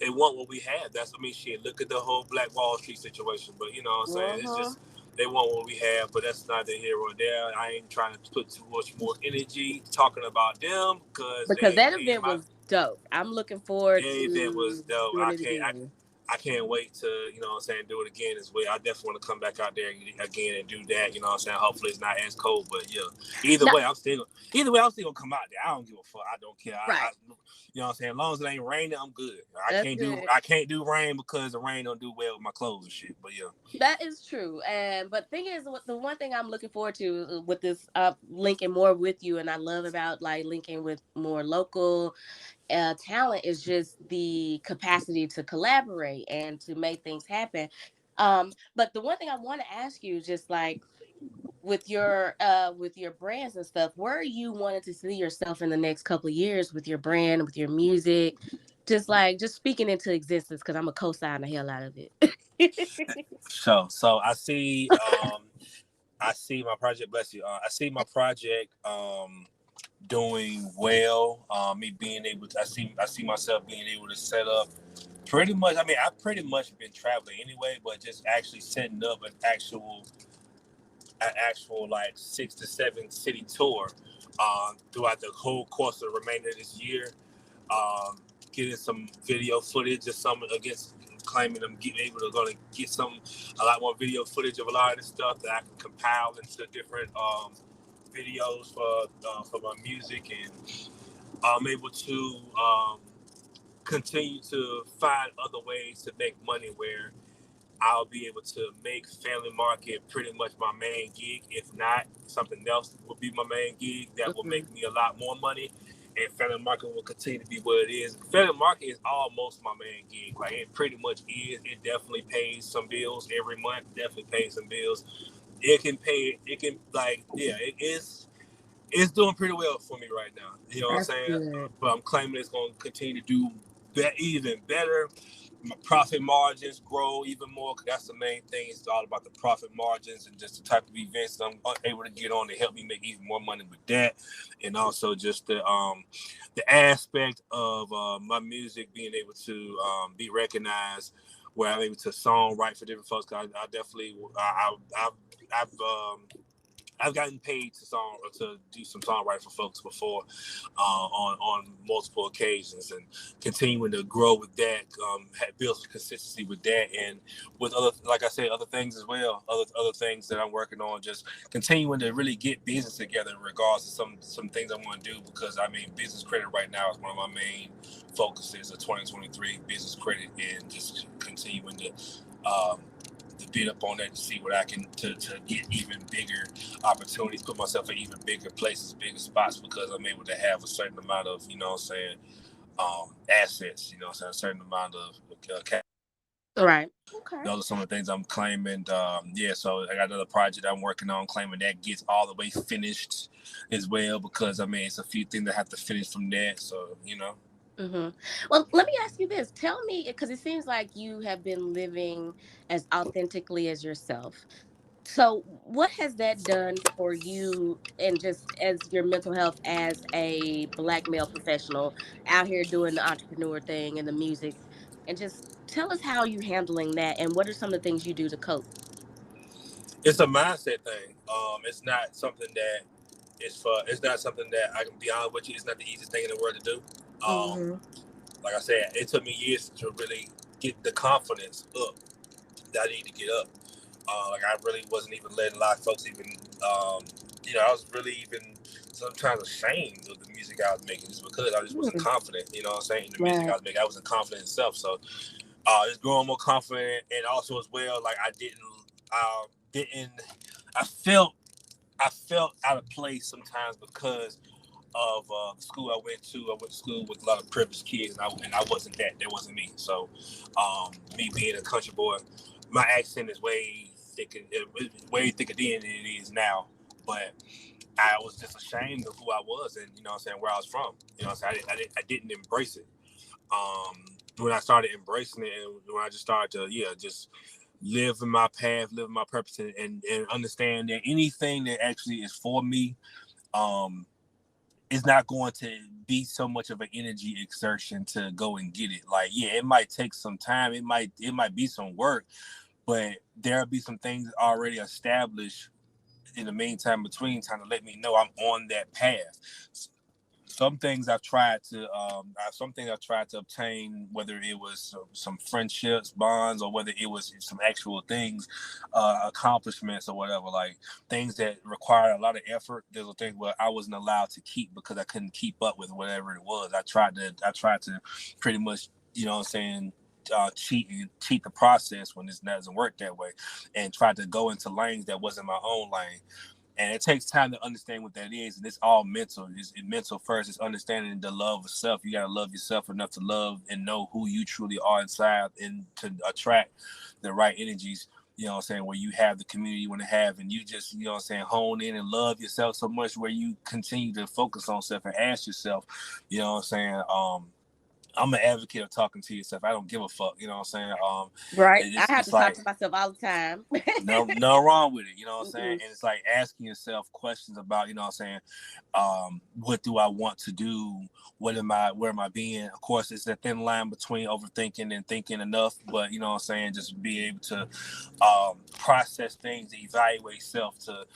Speaker 2: they want what we have. Shit. Look at the whole Black Wall Street situation. But you know what I'm saying? It's
Speaker 1: Hmm.
Speaker 2: just they want what we have, but that's neither here or there. I ain't trying to put too much more energy talking about them because
Speaker 1: Because that
Speaker 2: they ain't
Speaker 1: event
Speaker 2: my.
Speaker 1: was dope. I'm looking forward
Speaker 2: Their event was
Speaker 1: to
Speaker 2: dope.
Speaker 1: doing it again.
Speaker 2: I can't wait to, what I'm saying, do it again as well. I definitely want to come back out there again and do that. You know what I'm saying? Hopefully it's not as cold, but yeah.
Speaker 1: No,
Speaker 2: Either way, I'm still gonna come out there. I don't give a fuck. I don't care.
Speaker 1: right.
Speaker 2: You know what I'm saying? As long as it ain't raining, I'm good.
Speaker 1: That's good.
Speaker 2: I can't do rain because the rain don't do well with my clothes and shit. But yeah.
Speaker 1: That is true. And but thing is, the one thing I'm looking forward to with this linking more with you, and I love about like linking with more local talent is just the capacity to collaborate and to make things happen. But the one thing I want to ask you, just like with your brands and stuff, where you wanted to see yourself in the next couple of years with your brand, with your music, just speaking into existence, because I'm a co-sign the hell out of it.
Speaker 2: So I see my project. Bless you. I see my project doing well. Me being able to, I see myself being able to set up pretty much. I mean, I've pretty much been traveling anyway, but just actually setting up an actual like 6 to 7 city tour throughout the whole course of the remainder of this year. Um, Getting some video footage of some against claiming I'm getting able to gonna get a lot more video footage of a lot of this stuff that I can compile into different videos for my music, and I'm able to continue to find other ways to make money where I'll be able to make Family Market pretty much my main gig. If not, something else will be my main gig that will
Speaker 1: Mhm.
Speaker 2: make me a lot more money. And Family Market will continue to be what it is. Family Market is almost my main gig. Like, it pretty much is. It definitely pays some bills every month. Definitely pays some bills. It can, like, yeah, it is. It's doing pretty well for me right now. You know what I'm
Speaker 1: That's
Speaker 2: saying?
Speaker 1: good.
Speaker 2: But I'm claiming it's going to continue to do even better. My profit margins grow even more, because that's the main thing. It's all about the profit margins and just the type of events that I'm able to get on to help me make even more money with that, and also just the aspect of my music being able to be recognized, where I'm able to songwrite for different folks. I definitely I've I've gotten paid to do some songwriting for folks before, on multiple occasions, and continuing to grow with that, build some consistency with that, and with other, like I said, other things as well, other things that I'm working on, just continuing to really get business together in regards to some things I want to do, because I mean, business credit right now is one of my main focuses of 2023, business credit, and just continuing um, to beat up on that, to see what I can to get even bigger opportunities, put myself in even bigger places, bigger spots, because I'm able to have a certain amount of, assets, a certain amount of cash.
Speaker 1: All right. Okay.
Speaker 2: Those are some of the things I'm claiming. Yeah, so I got another project I'm working on, claiming that gets all the way finished as well, because I mean, it's a few things that have to finish from that. So.
Speaker 1: Hmm. Well, let me ask you this. Tell me, because it seems like you have been living as authentically as yourself. So, what has that done for you, and just as your mental health as a black male professional out here doing the entrepreneur thing and the music? And just tell us how you're handling that, and what are some of the things you do to cope?
Speaker 2: It's a mindset thing. It's not something that It's not something that I can be honest with you. It's not the easiest thing in the world to do.
Speaker 1: Mm-hmm.
Speaker 2: Like I said, it took me years to really get the confidence up that I need to get up. Like I really wasn't even letting a lot of folks even, I was really even sometimes ashamed of the music I was making just because I just wasn't confident. You know what I'm saying? In the music I was making, I wasn't confident in self. So just growing more confident, and also as well, like didn't, I felt out of place sometimes because of the school I went to. I went to school with a lot of privileged kids, and I wasn't that. That wasn't me. So, me being a country boy, my accent is way thicker then than it is now. But I was just ashamed of who I was, and you know what I'm saying, where I was from. You know what I'm saying, I didn't embrace it. When I started embracing it, and when I just started to just live in my path, live in my purpose, and understand that anything that actually is for me, it's not going to be so much of an energy exertion to go and get it. Like, yeah, it might take some time. It might be some work, but there'll be some things already established in the meantime, between time, to let me know I'm on that path. Some things I've tried to obtain, whether it was some friendships, bonds, or whether it was some actual things, accomplishments or whatever, like things that require a lot of effort. There's a thing where I wasn't allowed to keep because I couldn't keep up with whatever it was. I tried to pretty much, you know what I'm saying, cheat the process when this doesn't work that way, and try to go into lanes that wasn't my own lane. And it takes time to understand what that is, and it's all mental. It's mental first. It's understanding the love of self. You gotta love yourself enough to love and know who you truly are inside, and to attract the right energies. You know what I'm saying? Where you have the community you want to have, and you just, you know what I'm saying, hone in and love yourself so much where you continue to focus on self and ask yourself, you know what I'm saying, I'm an advocate of talking to yourself. I don't give a fuck. You know what I'm saying?
Speaker 1: Right. I have
Speaker 2: It's
Speaker 1: to talk
Speaker 2: like
Speaker 1: to myself all the time.
Speaker 2: no wrong with it. You know what I'm saying?
Speaker 1: Mm-mm.
Speaker 2: And it's like asking yourself questions about, you know what I'm saying, what do I want to do? Where am I being? Of course, it's a thin line between overthinking and thinking enough, but you know what I'm saying, just be able to process things, evaluate self, to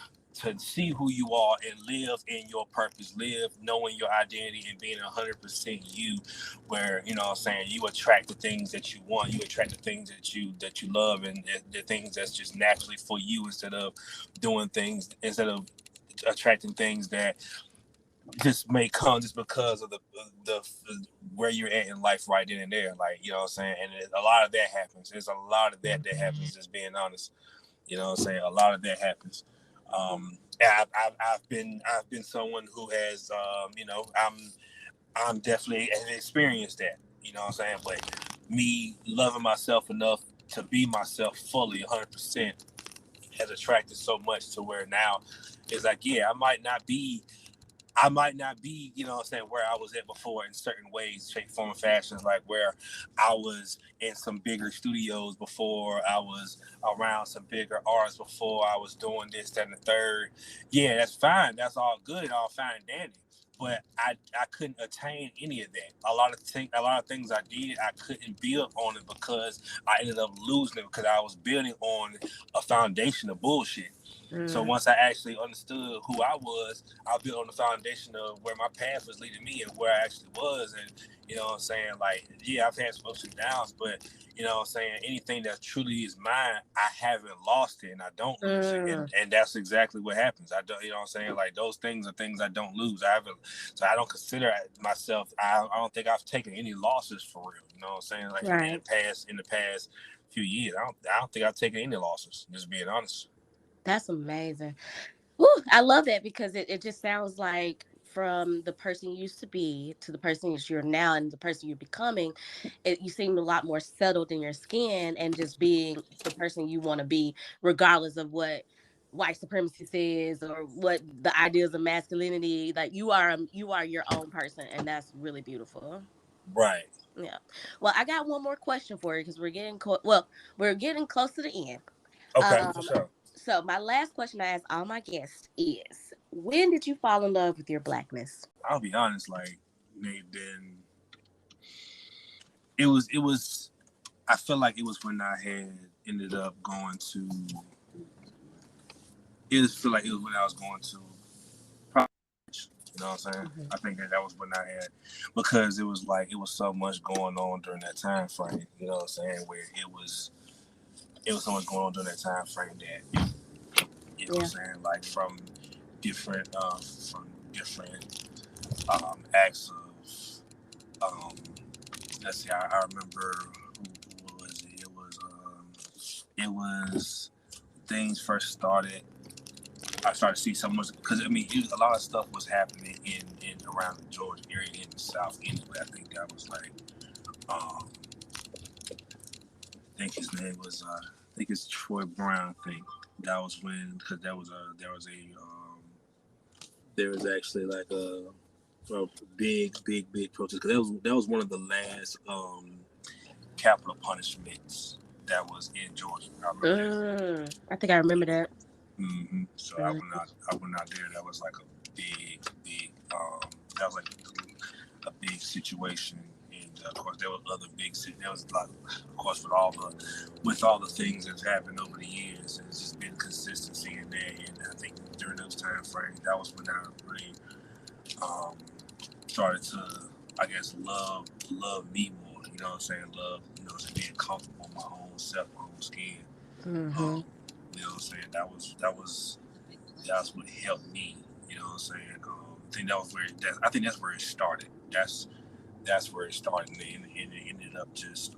Speaker 2: see who you are and live in your purpose, live knowing your identity and being 100% you, where, you know what I'm saying, you attract the things that you want, you attract the things that you love, and the things that's just naturally for you, instead of attracting things that just may come just because of the where you're at in life right then and there. Like, you know what I'm saying, and a lot of that happens. There's a lot of that happens, just being honest. You know what I'm saying? A lot of that happens. I've been someone who has, I'm definitely have experienced that. You know what I'm saying? But me loving myself enough to be myself fully, 100%, has attracted so much to where now it's like, yeah, I might not be, you know what I'm saying, where I was at before in certain ways, shape, form, and fashions, like where I was in some bigger studios before, I was around some bigger artists before, I was doing this, that, and the third. Yeah, that's fine. That's all good, all fine and dandy. But I couldn't attain any of that. A lot of things I did, I couldn't build on it because I ended up losing it because I was building on a foundation of bullshit. So
Speaker 1: Mm.
Speaker 2: once I actually understood who I was, I built on the foundation of where my path was leading me and where I actually was. And, you know what I'm saying? Like, yeah, I've had some ups and downs, but, you know what I'm saying, anything that truly is mine, I haven't lost it and I don't lose it.
Speaker 1: Mm.
Speaker 2: And that's exactly what happens. I don't, you know what I'm saying? Like, those things are things I don't lose. So I don't consider myself, I don't think I've taken any losses for real. You know what I'm saying? Like,
Speaker 1: Right.
Speaker 2: in the past few years, I don't think I've taken any losses, just being honest.
Speaker 1: That's amazing. Woo, I love that because it just sounds like from the person you used to be to the person that you're now and the person you're becoming, you seem a lot more settled in your skin and just being the person you want to be, regardless of what white supremacy says or what the ideas of masculinity. Like you are your own person, and that's really beautiful.
Speaker 2: Right.
Speaker 1: Yeah. Well, I got one more question for you because we're getting close to the end.
Speaker 2: Okay, for
Speaker 1: Um,
Speaker 2: sure.
Speaker 1: so my last question I ask all my guests is, when did you fall in love with your blackness?
Speaker 2: I'll be honest, like, Nate, then it was I feel like it was when I had ended up going to it was feel like it was when I was going to You know what I'm saying?
Speaker 1: Mhm.
Speaker 2: I think that was when I had, because it was like it was so much going on during that time frame. You know what I'm saying? Where it was so much going on during that time frame that you know what I'm
Speaker 1: Yeah.
Speaker 2: saying, like from different acts of let's see, I remember who was it? It was things first started. I started to see so much because I mean a lot of stuff was happening in around the Georgia area in the South anyway. I think that was like I think his name was I think it's Troy Brown. I think that was when because there was actually like a big protest because that was one of the last capital punishments that was in Georgia. I remember that.
Speaker 1: I think I remember that.
Speaker 2: So I
Speaker 1: Mm.
Speaker 2: went out. I went out there. That was like a big. That was like a big situation, and of course there was other big. There was a lot, of course, with all the things that's happened over the years, and it's just been consistency in there. And I think during those time frames, that was when I really um, started to, I guess, love me more. You know what I'm saying? Love, being comfortable in my own self, my own skin.
Speaker 1: Mm-hmm.
Speaker 2: Um, you know what I'm saying? That's what helped me. You know what I'm saying? I think that's where it started. That's where it started, and it ended up just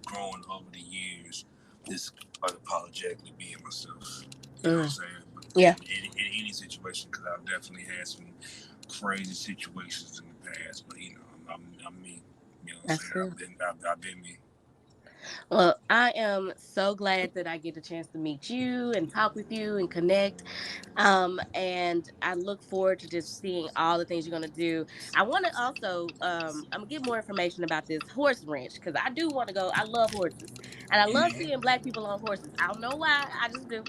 Speaker 2: growing over the years. Just unapologetically being myself. You know what I'm
Speaker 1: Mm.
Speaker 2: saying? But
Speaker 1: Yeah,
Speaker 2: in any situation, because I've definitely had some crazy situations in the past. But I'm me. You know what I'm
Speaker 1: that's
Speaker 2: saying?
Speaker 1: good.
Speaker 2: I've been me.
Speaker 1: Well, I am so glad that I get a chance to meet you and talk with you and connect. And I look forward to just seeing all the things you're gonna do. I want to also, I'm gonna get more information about this horse ranch because I do want to go. I love horses, and I love
Speaker 2: Mm-hmm.
Speaker 1: seeing Black people on horses. I don't know why, I just do.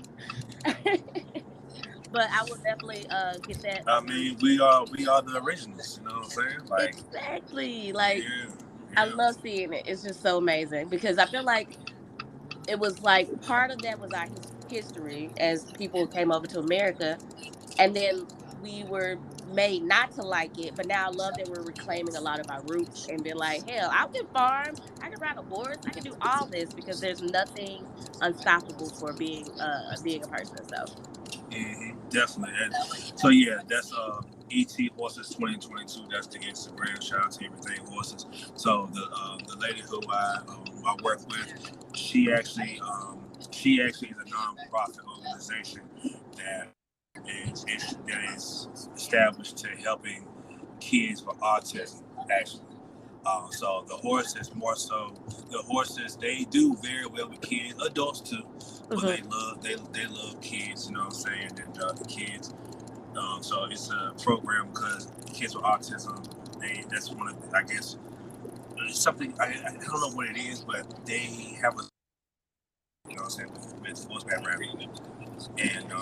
Speaker 1: But I will definitely get that.
Speaker 2: I mean, we are the originals. You know what I'm saying? Like,
Speaker 1: Exactly. Like
Speaker 2: yeah,
Speaker 1: I
Speaker 2: yeah.
Speaker 1: love seeing it. It's just so amazing because I feel like it was like part of that was our history as people came over to America, and then we were made not to like it. But now I love that we're reclaiming a lot of our roots and being like, hell, I can farm, I can ride a horse, I can do all this because there's nothing unstoppable for being a person. So
Speaker 2: Definitely. And so yeah, that's ET Horses 2022. That's the Instagram. Shout out to Everything Horses. So the lady who I work with, she actually is a nonprofit organization that is established to helping kids with autism. Actually, so the horses more so the horses they do very well with kids, adults too, but
Speaker 1: mhm.
Speaker 2: they love kids. You know what I'm saying? And the kids. So it's a program because kids with autism. That's one of I guess it's something I don't know what it is, but they have a you know what I'm saying with horseback riding and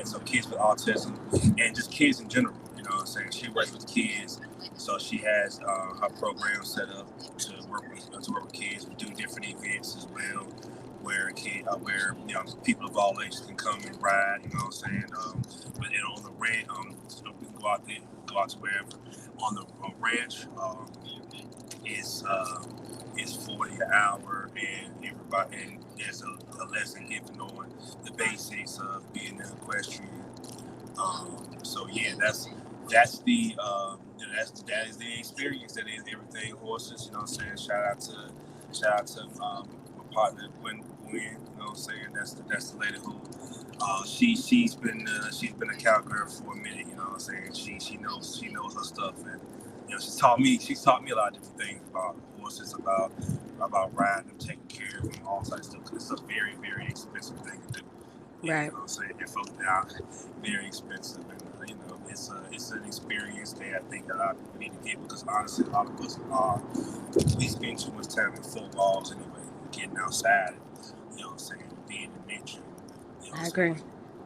Speaker 2: so kids with autism and just kids in general. You know what I'm saying? She works with kids, so she has her program set up to work with kids. We do different events as well, where people of all ages can come and ride. You know what I'm saying? But on the ranch, we can go out to wherever. On the ranch, is 40 an hour, and everybody and there's a lesson given on the basics of being an equestrian. So yeah, that is the experience that is everything horses. You know what I'm saying? Shout out to my partner Gwen. You know what I'm saying? That's the lady who she's been a cowgirl for a minute. You know what I'm saying? She knows her stuff, and she's taught me a lot of different things about horses, about riding them, taking care of them, all types of stuff. Because it's a very very expensive thing to do. And you
Speaker 1: Right.
Speaker 2: know what I'm saying? And folks now very expensive, and it's an experience that I think a lot of people need to get because honestly, a lot of us we spend too much time in four walls anyway, getting outside. You know what I'm saying? Being in nature. You know what I'm
Speaker 1: I agree.
Speaker 2: saying?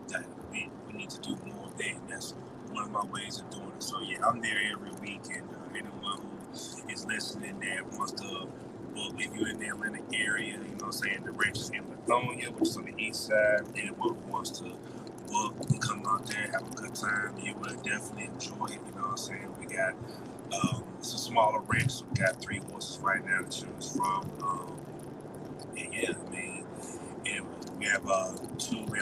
Speaker 2: That we need to do more of that, and that's one of my ways of doing it. So yeah, I'm there every week, and anyone who is listening that wants to book, if you're in the Atlanta area, you know what I'm saying, the ranch is in Lithonia, which is on the east side. Anyone who wants to book. You come out there, have a good time. You will definitely enjoy it. You know what I'm saying? We got it's a smaller ranch. So we got 3 horses right now to choose from. And yeah, I mean, and we have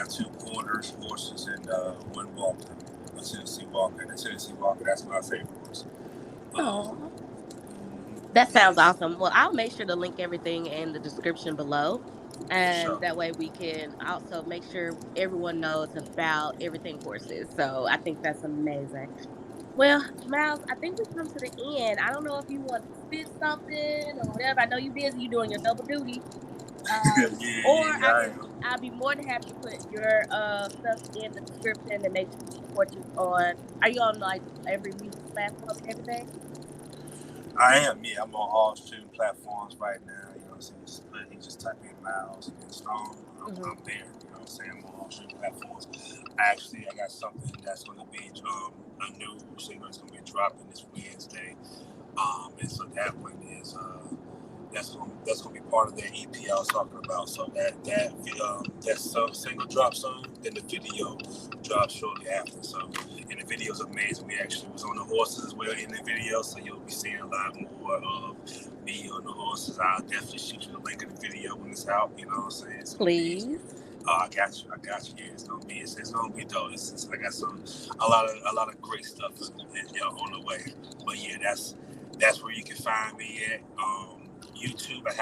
Speaker 2: two quarters horses and one walker, a Tennessee walker. And the Tennessee walker, that's my favorite horse. Um,
Speaker 1: Oh, that sounds
Speaker 2: yes,
Speaker 1: awesome. Well, I'll make sure to link everything in the description below.
Speaker 2: for
Speaker 1: And
Speaker 2: sure.
Speaker 1: that way we can also make sure everyone knows about everything horses. So I think that's amazing. Well, Miles, I think we've come to the end. I don't know if you want to spit something or whatever. I know you're busy, you're doing your double duty.
Speaker 2: Yeah,
Speaker 1: Or
Speaker 2: yeah, yeah, I am.
Speaker 1: I'll be more than happy to put your stuff in the description and make sure to support you on, are you on like every music platform and everything?
Speaker 2: I am, yeah. I'm on all streaming platforms right now. You know what I'm saying? You just type in Miles and Stone.
Speaker 1: Hmm.
Speaker 2: I'm there. You know what I'm saying? I'm on all streaming platforms. Actually, I got something that's going to be a new single that's going to be dropping this Wednesday. And so that one is that's gonna be part of that EP I was talking about. So that single drops soon, then the video drops shortly after. So and the video's amazing. We actually was on the horses as well in the video, so you'll be seeing a lot more of me on the horses. I'll definitely shoot you the link of the video when it's out. You know what I'm saying? It's gonna be.
Speaker 1: Please.
Speaker 2: I got you. I got you. Yeah, it's gonna be dope. I got a lot of great stuff on the way. But yeah, that's where you can find me at. YouTube. I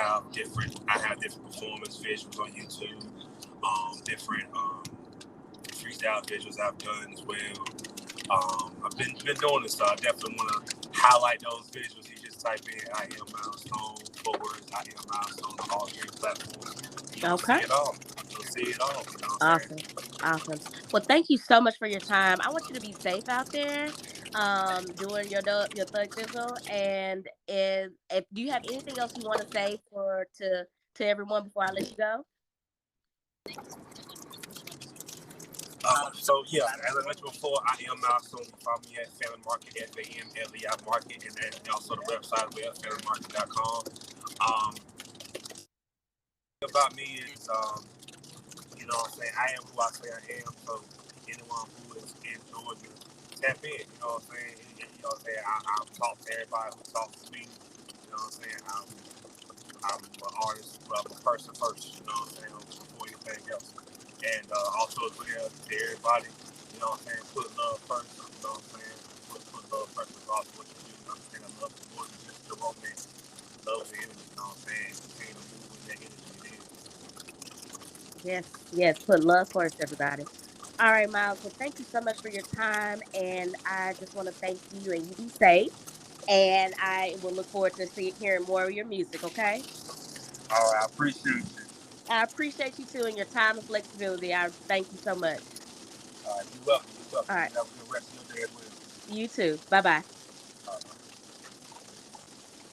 Speaker 2: have different performance visuals on YouTube. Different freestyle visuals I've done as well. I've been doing this, so I definitely want to highlight those visuals. You just type in "I am milestone" forward "I am milestone" on all three platforms. You'll see
Speaker 1: Okay.
Speaker 2: it all. You'll see it all. You know what I'm saying?
Speaker 1: Awesome. Awesome. Well, thank you so much for your time. I want you to be safe out there, doing your thug thizzle. And if do you have anything else you want to say to everyone before I let you go?
Speaker 2: So yeah, as I mentioned before, I am milestone. You follow me at Family Market, FAMLEI Market, and then also the website we have familymarket.com. Um, about me is you know what I'm saying? I am who I say I am. So anyone who is in Georgia, tap in. You know what I'm saying? You know what I'm saying? I talk to everybody who talks to me. You know what I'm saying? I'm an artist, but I'm a person first. You know what I'm saying? Before anything else. And also as well to everybody, you know what I'm saying? Put love first. You know what I'm saying? Put love first regardless of what you do. You understand? I love is more than just the romance. Love the energy. You know what I'm saying? Continue to move with that energy. It is.
Speaker 1: Yes, yes. Put love first, everybody. All right, Miles. Well, thank you so much for your time, and I just want to thank you. And you be safe. And I will look forward to hearing more of your music. Okay.
Speaker 2: All right, I appreciate you.
Speaker 1: I appreciate you too and your time and flexibility. I thank you so much.
Speaker 2: All right, you're welcome. You're welcome.
Speaker 1: All right.
Speaker 2: You have a good rest of your day as well.
Speaker 1: You too. Bye bye.